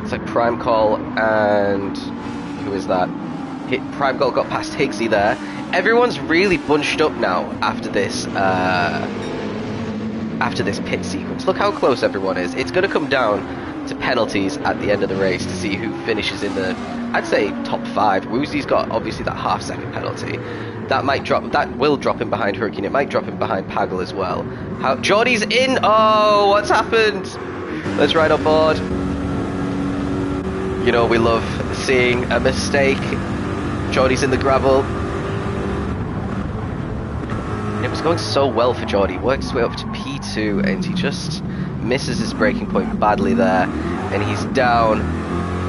It's like Prime Call and who is that? Prime Call got past Higgsy there. Everyone's really bunched up now after this pit sequence. Look how close everyone is. It's going to come down to penalties at the end of the race to see who finishes in the, I'd say, top 5. Woozy's got obviously that half-second penalty. That will drop him behind Hurricane. It might drop him behind Pagel as well. Geordie's in. Oh, what's happened? Let's ride on board. You know, we love seeing a mistake. Geordie's in the gravel. It was going so well for Geordie. Works his way up to P2 and he just misses his braking point badly there. And he's down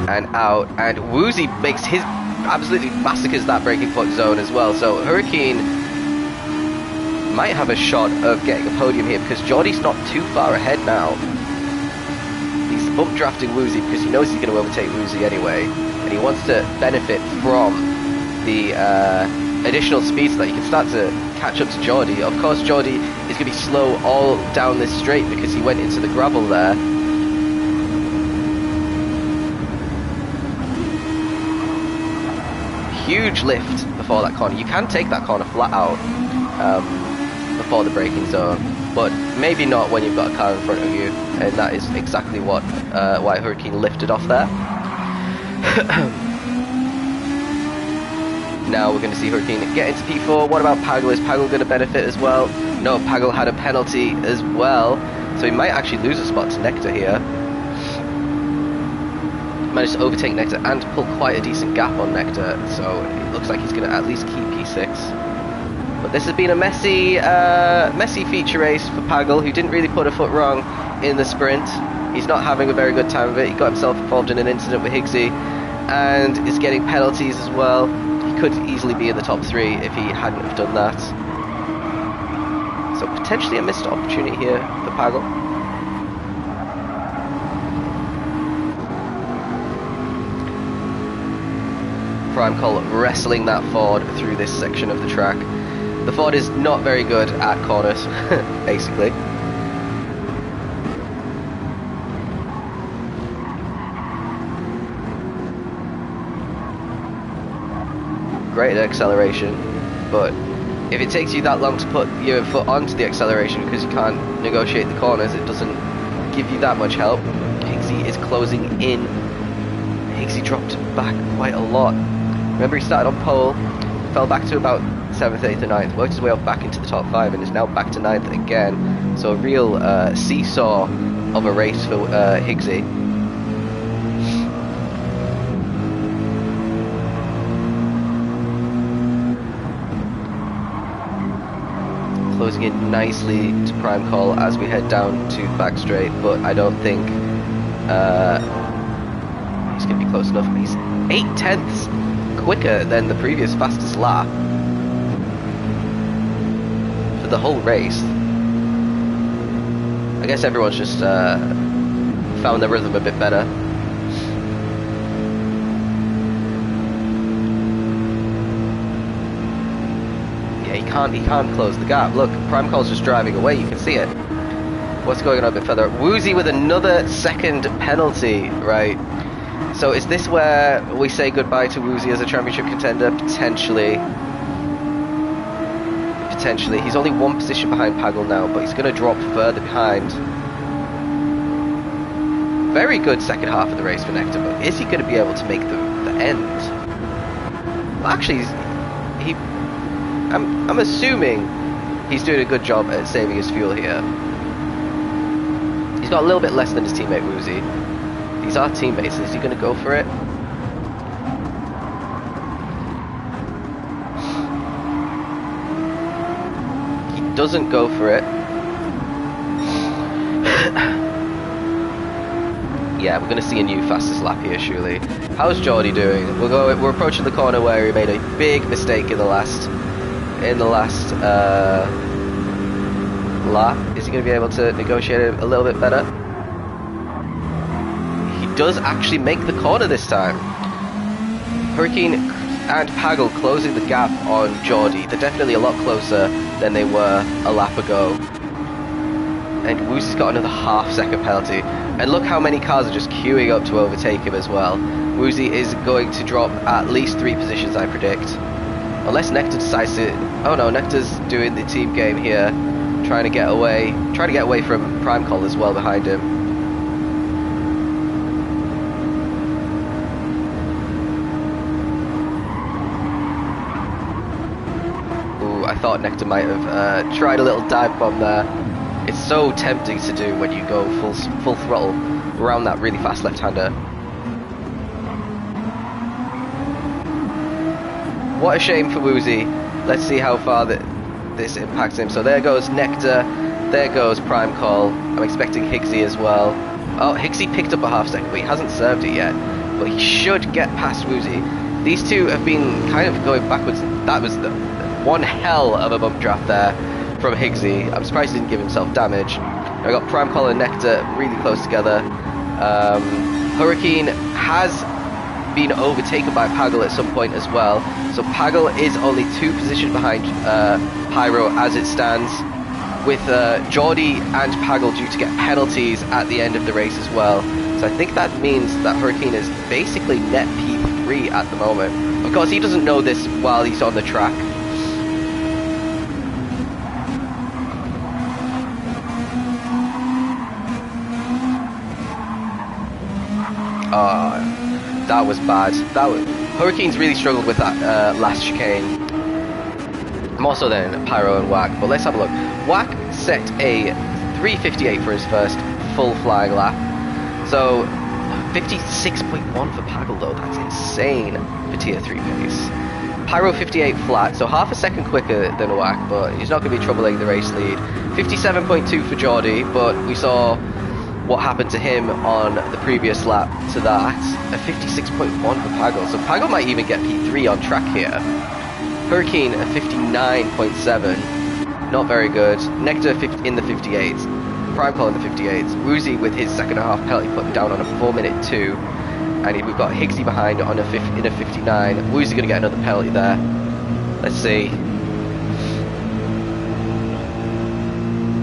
and out. And Woozy makes his, absolutely massacres that braking point zone as well. So Hurricane might have a shot of getting a podium here because Geordie's not too far ahead now. He's bump drafting Woozy because he knows he's going to overtake Woozy anyway, and he wants to benefit from the additional speed so that he can start to catch up to Geordie. Of course, Geordie is going to be slow all down this straight because he went into the gravel there. Huge lift before that corner. You can take that corner flat out before the braking zone, but maybe not when you've got a car in front of you, and that is exactly what why Hurricane lifted off there. Now we're going to see Hurricane get into P4. What about Pagel? Is Pagel going to benefit as well? No, Pagel had a penalty as well, so he might actually lose a spot to Nectar here. Managed to overtake Nectar and pull quite a decent gap on Nectar, so it looks like he's going to at least keep P6. But this has been a messy feature race for Pagel, who didn't really put a foot wrong in the sprint. He's not having a very good time of it. He got himself involved in an incident with Higgsy and is getting penalties as well. He could easily be in the top 3 if he hadn't have done that. So potentially a missed opportunity here for Pagel. Prime Call wrestling that Ford through this section of the track. The Ford is not very good at corners, basically. Great at acceleration, but if it takes you that long to put your foot onto the acceleration because you can't negotiate the corners, it doesn't give you that much help. Higgsy is closing in. Higgsy dropped back quite a lot. Remember, he started on pole, fell back to about 7th, 8th and 9th, worked his way up back into the top 5 and is now back to 9th again. So a real seesaw of a race for Higgsy. Closing in nicely to Prime Call as we head down to the back straight, but I don't think he's going to be close enough. He's 8/10 quicker than the previous fastest lap for the whole race. I guess everyone's just found their rhythm a bit better. Yeah, he can't close the gap. Look, Prime Call's just driving away, you can see it. What's going on a bit further? Woozy with another second penalty, right? So is this where we say goodbye to Woozy as a championship contender? Potentially. Potentially. He's only 1 position behind Pagel now, but he's going to drop further behind. Very good second half of the race for Nectar, but is he going to be able to make the end? Well, actually, I'm assuming he's doing a good job at saving his fuel here. He's got a little bit less than his teammate Woozy. These are teammates, is he going to go for it? He doesn't go for it. Yeah, we're going to see a new fastest lap here, surely. How's Geordie doing? We're approaching the corner where he made a big mistake in the last lap. Is he going to be able to negotiate it a little bit better? Does actually make the corner this time. Hurricane and Pagel closing the gap on Geordie. They're definitely a lot closer than they were a lap ago. And Woozy's got another half-second penalty. And look how many cars are just queuing up to overtake him as well. Woozy is going to drop at least 3 positions, I predict. Unless Nectar decides to... Oh no, Nectar's doing the team game here. Trying to get away from Prime Call as well behind him. I thought Nectar might have tried a little dive bomb there. It's so tempting to do when you go full throttle around that really fast left-hander. What a shame for Woozy. Let's see how far this impacts him. So there goes Nectar, there goes Prime Call. I'm expecting Higgsy as well. Oh, Higgsy picked up a half-second, but he hasn't served it yet. But he should get past Woozy. These two have been kind of going backwards. That was one hell of a bump draft there from Higgsy. I'm surprised he didn't give himself damage. I got Prime Call and Nectar really close together. Hurricane has been overtaken by Pagel at some point as well. So Pagel is only 2 positions behind Pyro as it stands, with Geordie and Pagel due to get penalties at the end of the race as well. So I think that means that Hurricane is basically net P3 at the moment. Of course, he doesn't know this while he's on the track. That was bad. Hurricane's really struggled with that last chicane. More so than Pyro and Wack, but let's have a look. Wack set a 3:58 for his first full flying lap. So 56.1 for Pagel though, that's insane for tier 3 pace. Pyro 58 flat, so half a second quicker than Wack, but he's not going to be troubling the race lead. 57.2 for Geordie, but we saw what happened to him on the previous lap to that. A 56.1 for Pagel, so Pagel might even get P3 on track here. Hurricane a 59.7, not very good. Nectar in the 58s, Primecall in the 58s. Woozy with his second and a half penalty putting down on a 4:02, and we've got Higgsy behind on in a 59. Woozy going to get another penalty there. Let's see.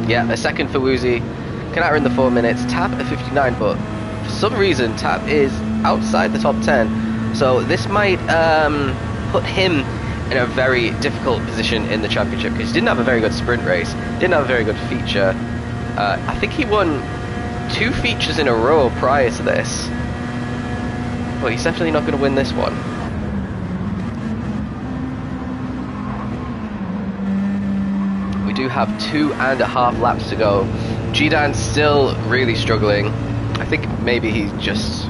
Yeah, a second for Woozy. Canatra in the 4 minutes. Tap at 59, but for some reason Tap is outside the top 10. So this might put him in a very difficult position in the championship, because he didn't have a very good sprint race, didn't have a very good feature. I think he won 2 features in a row prior to this, but he's definitely not going to win this one. We do have 2.5 laps to go. G-Dan's still really struggling. I think maybe he just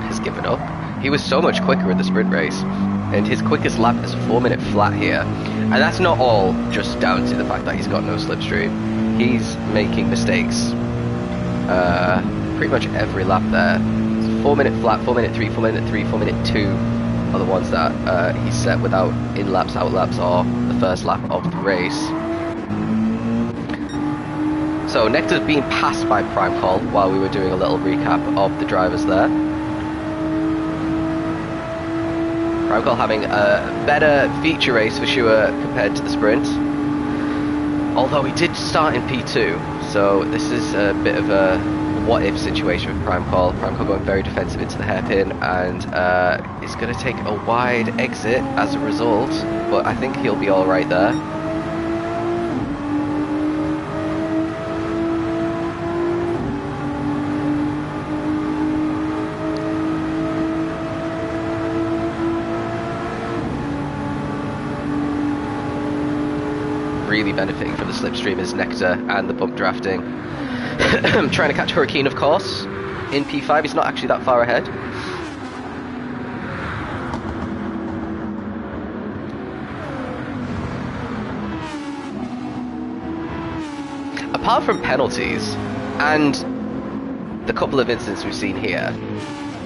has given up. He was so much quicker in the sprint race, and his quickest lap is a 4-minute flat here. And that's not all just down to the fact that he's got no slipstream. He's making mistakes pretty much every lap there. It's 4-minute flat, 4-minute 3, 4-minute 3, 4-minute 2 are the ones that he's set without in-laps, out-laps, or the first lap of the race. So Nectar's being passed by Primecall while we were doing a little recap of the drivers there. Primecall having a better feature race for sure compared to the sprint. Although he did start in P2, so this is a bit of a what-if situation with Primecall. Primecall going very defensive into the hairpin, and is going to take a wide exit as a result, but I think he'll be alright there. Really benefiting from the slipstream is Nectar and the bump drafting. Trying to catch Hurricane, of course, in P5. He's not actually that far ahead. Apart from penalties and the couple of incidents we've seen here,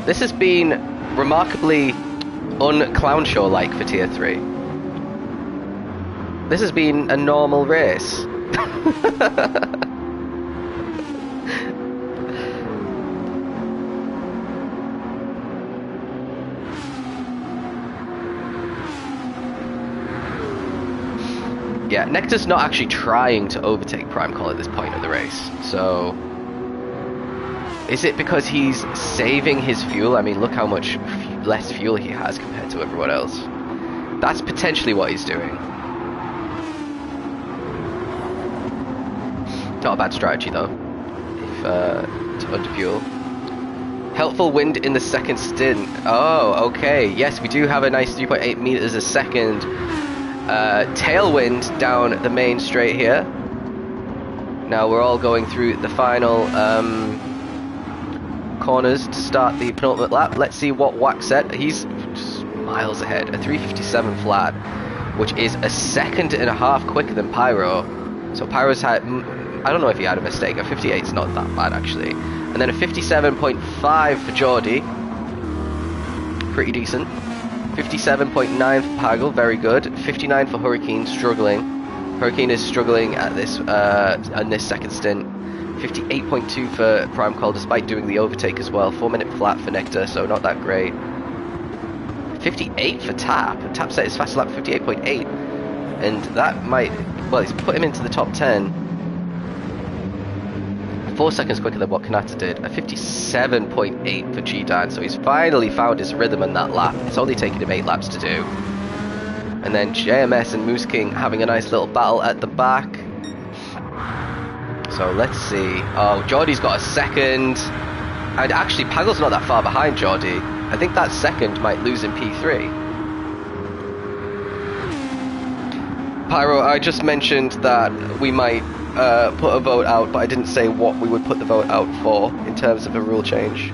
this has been remarkably un-clown show-like for tier 3. This has been a normal race. Yeah, Nectar's not actually trying to overtake Primecall at this point of the race, so... Is it because he's saving his fuel? I mean, look how much less fuel he has compared to everyone else. That's potentially what he's doing. Not a bad strategy though, if to underfuel. Helpful wind in the second stint. Oh, okay. Yes, we do have a nice 3.8 meters a second tailwind down the main straight here. Now we're all going through the final corners to start the penultimate lap. Let's see what Wack said. He's just miles ahead. A 3:57 flat, which is a second and a half quicker than Pyro. So Pyro's had... I don't know if he had a mistake. A 58 is not that bad actually. And then a 57.5 for Geordie. Pretty decent. 57.9 for Pagel, very good. 59 for Hurricane, struggling. Hurricane is struggling at this on this second stint. 58.2 for Prime Call, despite doing the overtake as well. 4-minute flat for Nectar, so not that great. 58 for Tap. Tap set his fastest lap 58.8, and that might, well, he's put him into the top 10. 4 seconds quicker than what Kanata did. A 57.8 for G-Dan, so he's finally found his rhythm in that lap. It's only taken him 8 laps to do. And then JMS and Moose King having a nice little battle at the back. So let's see. Oh, Geordie's got a second. And actually, Pagel's not that far behind Geordie. I think that second might lose in P3. Pyro, I just mentioned that we might put a vote out, but I didn't say what we would put the vote out for in terms of a rule change.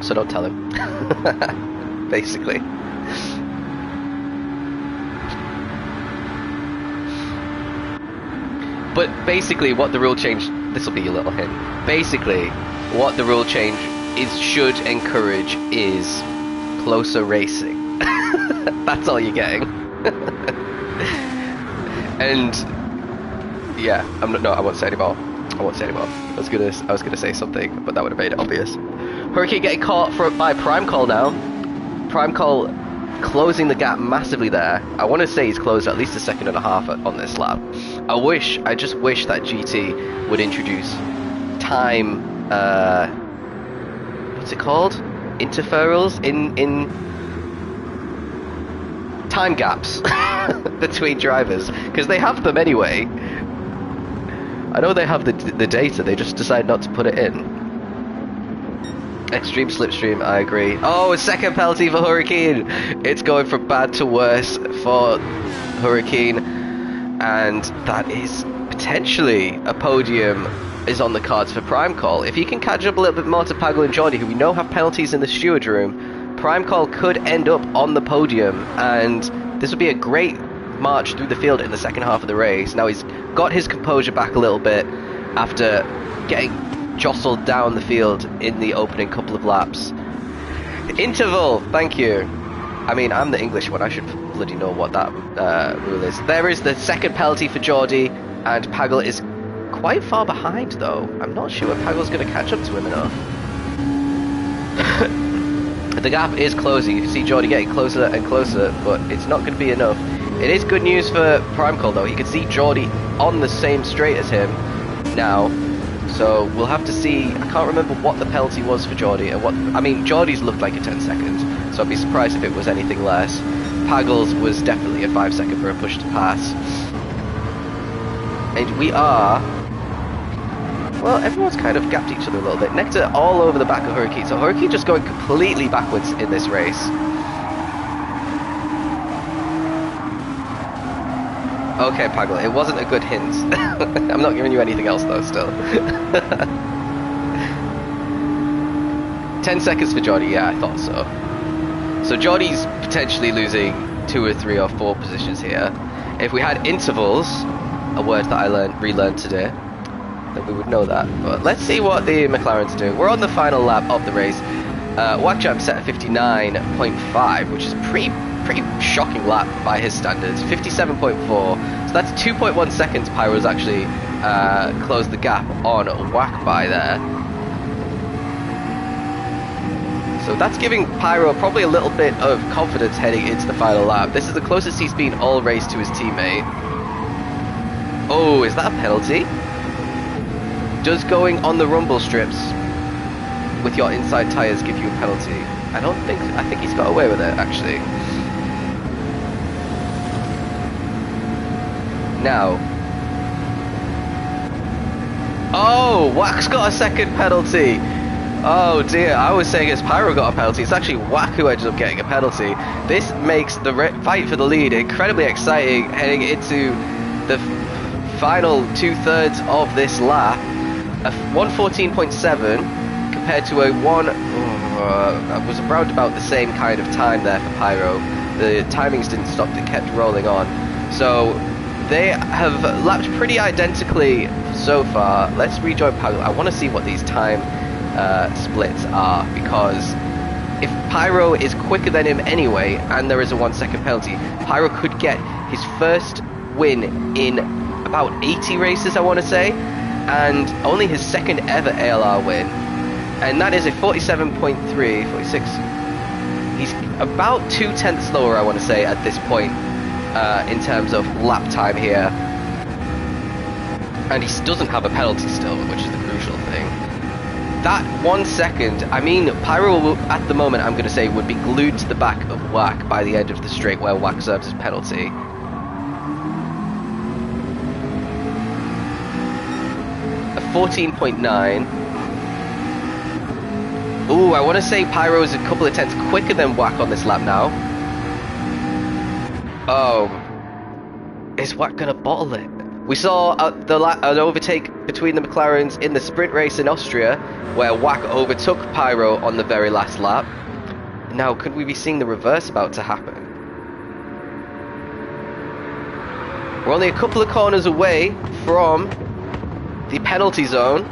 So don't tell him. Basically. But basically what the rule change, this will be your little hint. Basically what the rule change should encourage is closer racing. That's all you're getting. And yeah, I won't say anymore. I was gonna say something, but that would have made it obvious. Hurricane getting caught by Prime Call now. Prime Call closing the gap massively there. I want to say he's closed at least a second and a half on this lap. I just wish that GT would introduce time, what's it called? Interferals in time gaps between drivers, because they have them anyway. I know they have the data, they just decide not to put it in. Extreme slipstream, I agree. Oh, a second penalty for Hurricane. It's going from bad to worse for Hurricane, and that is potentially a podium is on the cards for Prime Call. If he can catch up a little bit more to Pagel and Geordie, who we know have penalties in the steward room, Prime Call could end up on the podium, and this would be a great march through the field in the second half of the race. Now he's got his composure back a little bit after getting jostled down the field in the opening couple of laps. Interval, thank you. I mean, I'm the English one, I should bloody know what that rule is. There is the second penalty for Geordie, and Pagel is quite far behind though. I'm not sure if Pagel's going to catch up to him enough. The gap is closing. You can see Geordie getting closer and closer, but it's not going to be enough. It is good news for Prime Call though. You can see Geordie on the same straight as him now. So we'll have to see. I can't remember what the penalty was for Geordie and what. I mean, Geordie's looked like a 10 seconds, so I'd be surprised if it was anything less. Pagel's was definitely a 5 second for a push to pass. And we are. Well, everyone's kind of gapped each other a little bit. Nectar all over the back of Hurricane, so Hurricane just going completely backwards in this race. Okay, Pagel, it wasn't a good hint. I'm not giving you anything else though, still. 10 seconds for Geordie, yeah, I thought so. So Geordie's potentially losing 2 or 3 or 4 positions here. If we had intervals, a word that I relearned today, then we would know that. But let's see what the McLaren's doing. We're on the final lap of the race. Wackjam set at 59.5, which is pretty shocking lap by his standards. 57.4, so that's 2.1 seconds Pyro's actually closed the gap on Wack by there. So that's giving Pyro probably a little bit of confidence heading into the final lap. This is the closest he's been all race to his teammate. Oh, is that a penalty? Does going on the rumble strips with your inside tyres give you a penalty? I think he's got away with it actually. Now. Oh, Wack's got a second penalty. Oh dear, I was saying it's Pyro got a penalty. It's actually Wack who ended up getting a penalty. This makes the fight for the lead incredibly exciting heading into the final 2/3 of this lap. A 1:14.7 compared to a was around about the same kind of time there for Pyro. The timings didn't stop, they kept rolling on. So they have lapped pretty identically so far. Let's rejoin Pyro. I want to see what these time splits are, because if Pyro is quicker than him anyway and there is a 1 second penalty, Pyro could get his first win in about 80 races, I want to say, and only his second ever ALR win. And that is a 47.3, 46. He's about 2/10 slower, I want to say, at this point in terms of lap time here. And he doesn't have a penalty still, which is the crucial thing. That 1 second, I mean, Pyro will, at the moment, I'm going to say, would be glued to the back of Wack by the end of the straight where Wack serves his penalty. A 14.9. Ooh, I want to say Pyro is a couple of tenths quicker than Wack on this lap now. Oh. Is Wack going to bottle it? We saw an overtake between the McLarens in the sprint race in Austria, where Wack overtook Pyro on the very last lap. Now, could we be seeing the reverse about to happen? We're only a couple of corners away from the penalty zone.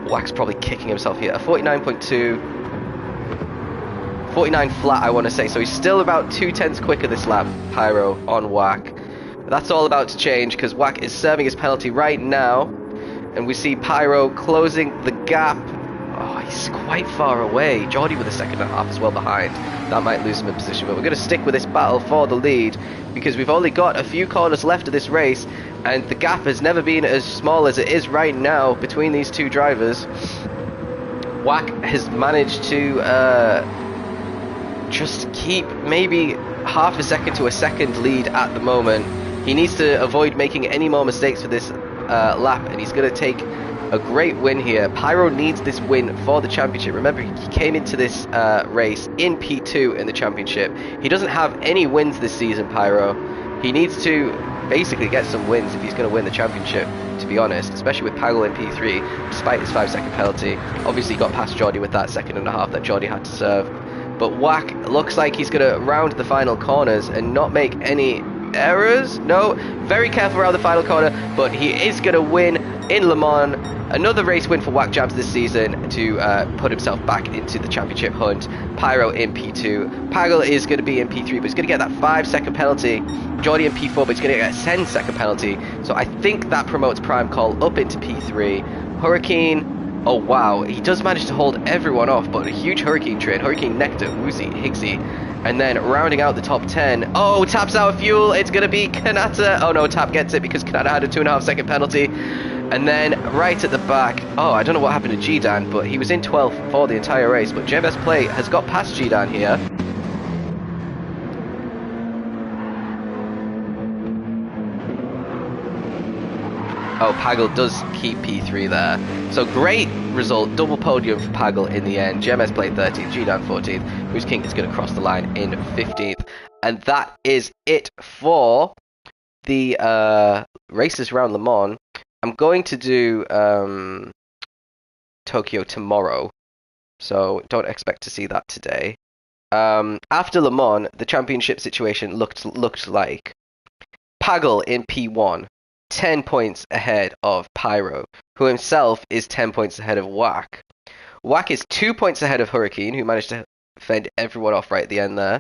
Wack's probably kicking himself here. A 49.2. 49 flat, I want to say. So he's still about 2/10 quicker this lap, Pyro, on Wack. That's all about to change because Wack is serving his penalty right now. And we see Pyro closing the gap. Oh, he's quite far away. Geordie with a second and a half as well behind. That might lose him in position, but we're going to stick with this battle for the lead because we've only got a few corners left of this race, and the gap has never been as small as it is right now between these two drivers. Wack has managed to just keep maybe half a second to a second lead at the moment. He needs to avoid making any more mistakes for this lap, and he's going to take a great win here. Pyro needs this win for the championship. Remember, he came into this race in P2 in the championship. He doesn't have any wins this season, Pyro. He needs to basically get some wins if he's going to win the championship, to be honest, especially with Pagel in P3, despite his 5-second penalty. Obviously, he got past Geordie with that second and a half that Geordie had to serve. But Wack looks like he's going to round the final corners and not make any errors. No, very careful around the final corner, but he is going to win in Le Mans. Another race win for Wack Jabs this season to put himself back into the championship hunt. Pyro in P2. Pagel is going to be in P3, but he's going to get that 5-second penalty. Geordie in P4, but he's going to get a 10-second penalty. So I think that promotes Prime Call up into P3. Hurricane. Oh wow, he does manage to hold everyone off, but a huge Hurricane train. Hurricane Nectar, Woozy, Higgsy. And then rounding out the top 10. Oh, Tap's out of fuel. It's going to be Kanata. Oh no, Tap gets it because Kanata had a 2.5-second penalty. And then right at the back, oh, I don't know what happened to G-Dan, but he was in 12th for the entire race. But JMS Play has got past G-Dan here. Oh, Pagel does keep P3 there. So great result, double podium for Pagel in the end. GMS played 13th, G-Dan 14th. Who's King is going to cross the line in 15th. And that is it for the races around Le Mans. I'm going to do Tokyo tomorrow, so don't expect to see that today. After Le Mans, the championship situation looked like Pagel in P1. 10 points ahead of Pyro, who himself is 10 points ahead of Wack. Wack is 2 points ahead of Hurricane, who managed to fend everyone off right at the end there.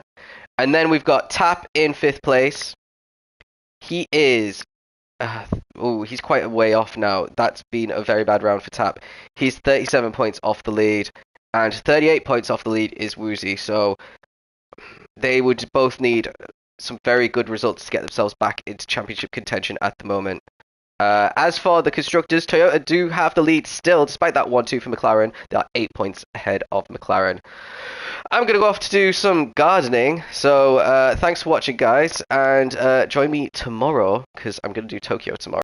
And then we've got Tap in 5th place. He is... he's quite a way off now. That's been a very bad round for Tap. He's 37 points off the lead, and 38 points off the lead is Woozy. So they would both need some very good results to get themselves back into championship contention at the moment. As for the constructors, Toyota do have the lead still, despite that 1-2 for McLaren. They are 8 points ahead of McLaren. I'm going to go off to do some gardening, so thanks for watching, guys, and join me tomorrow, because I'm going to do Tokyo tomorrow.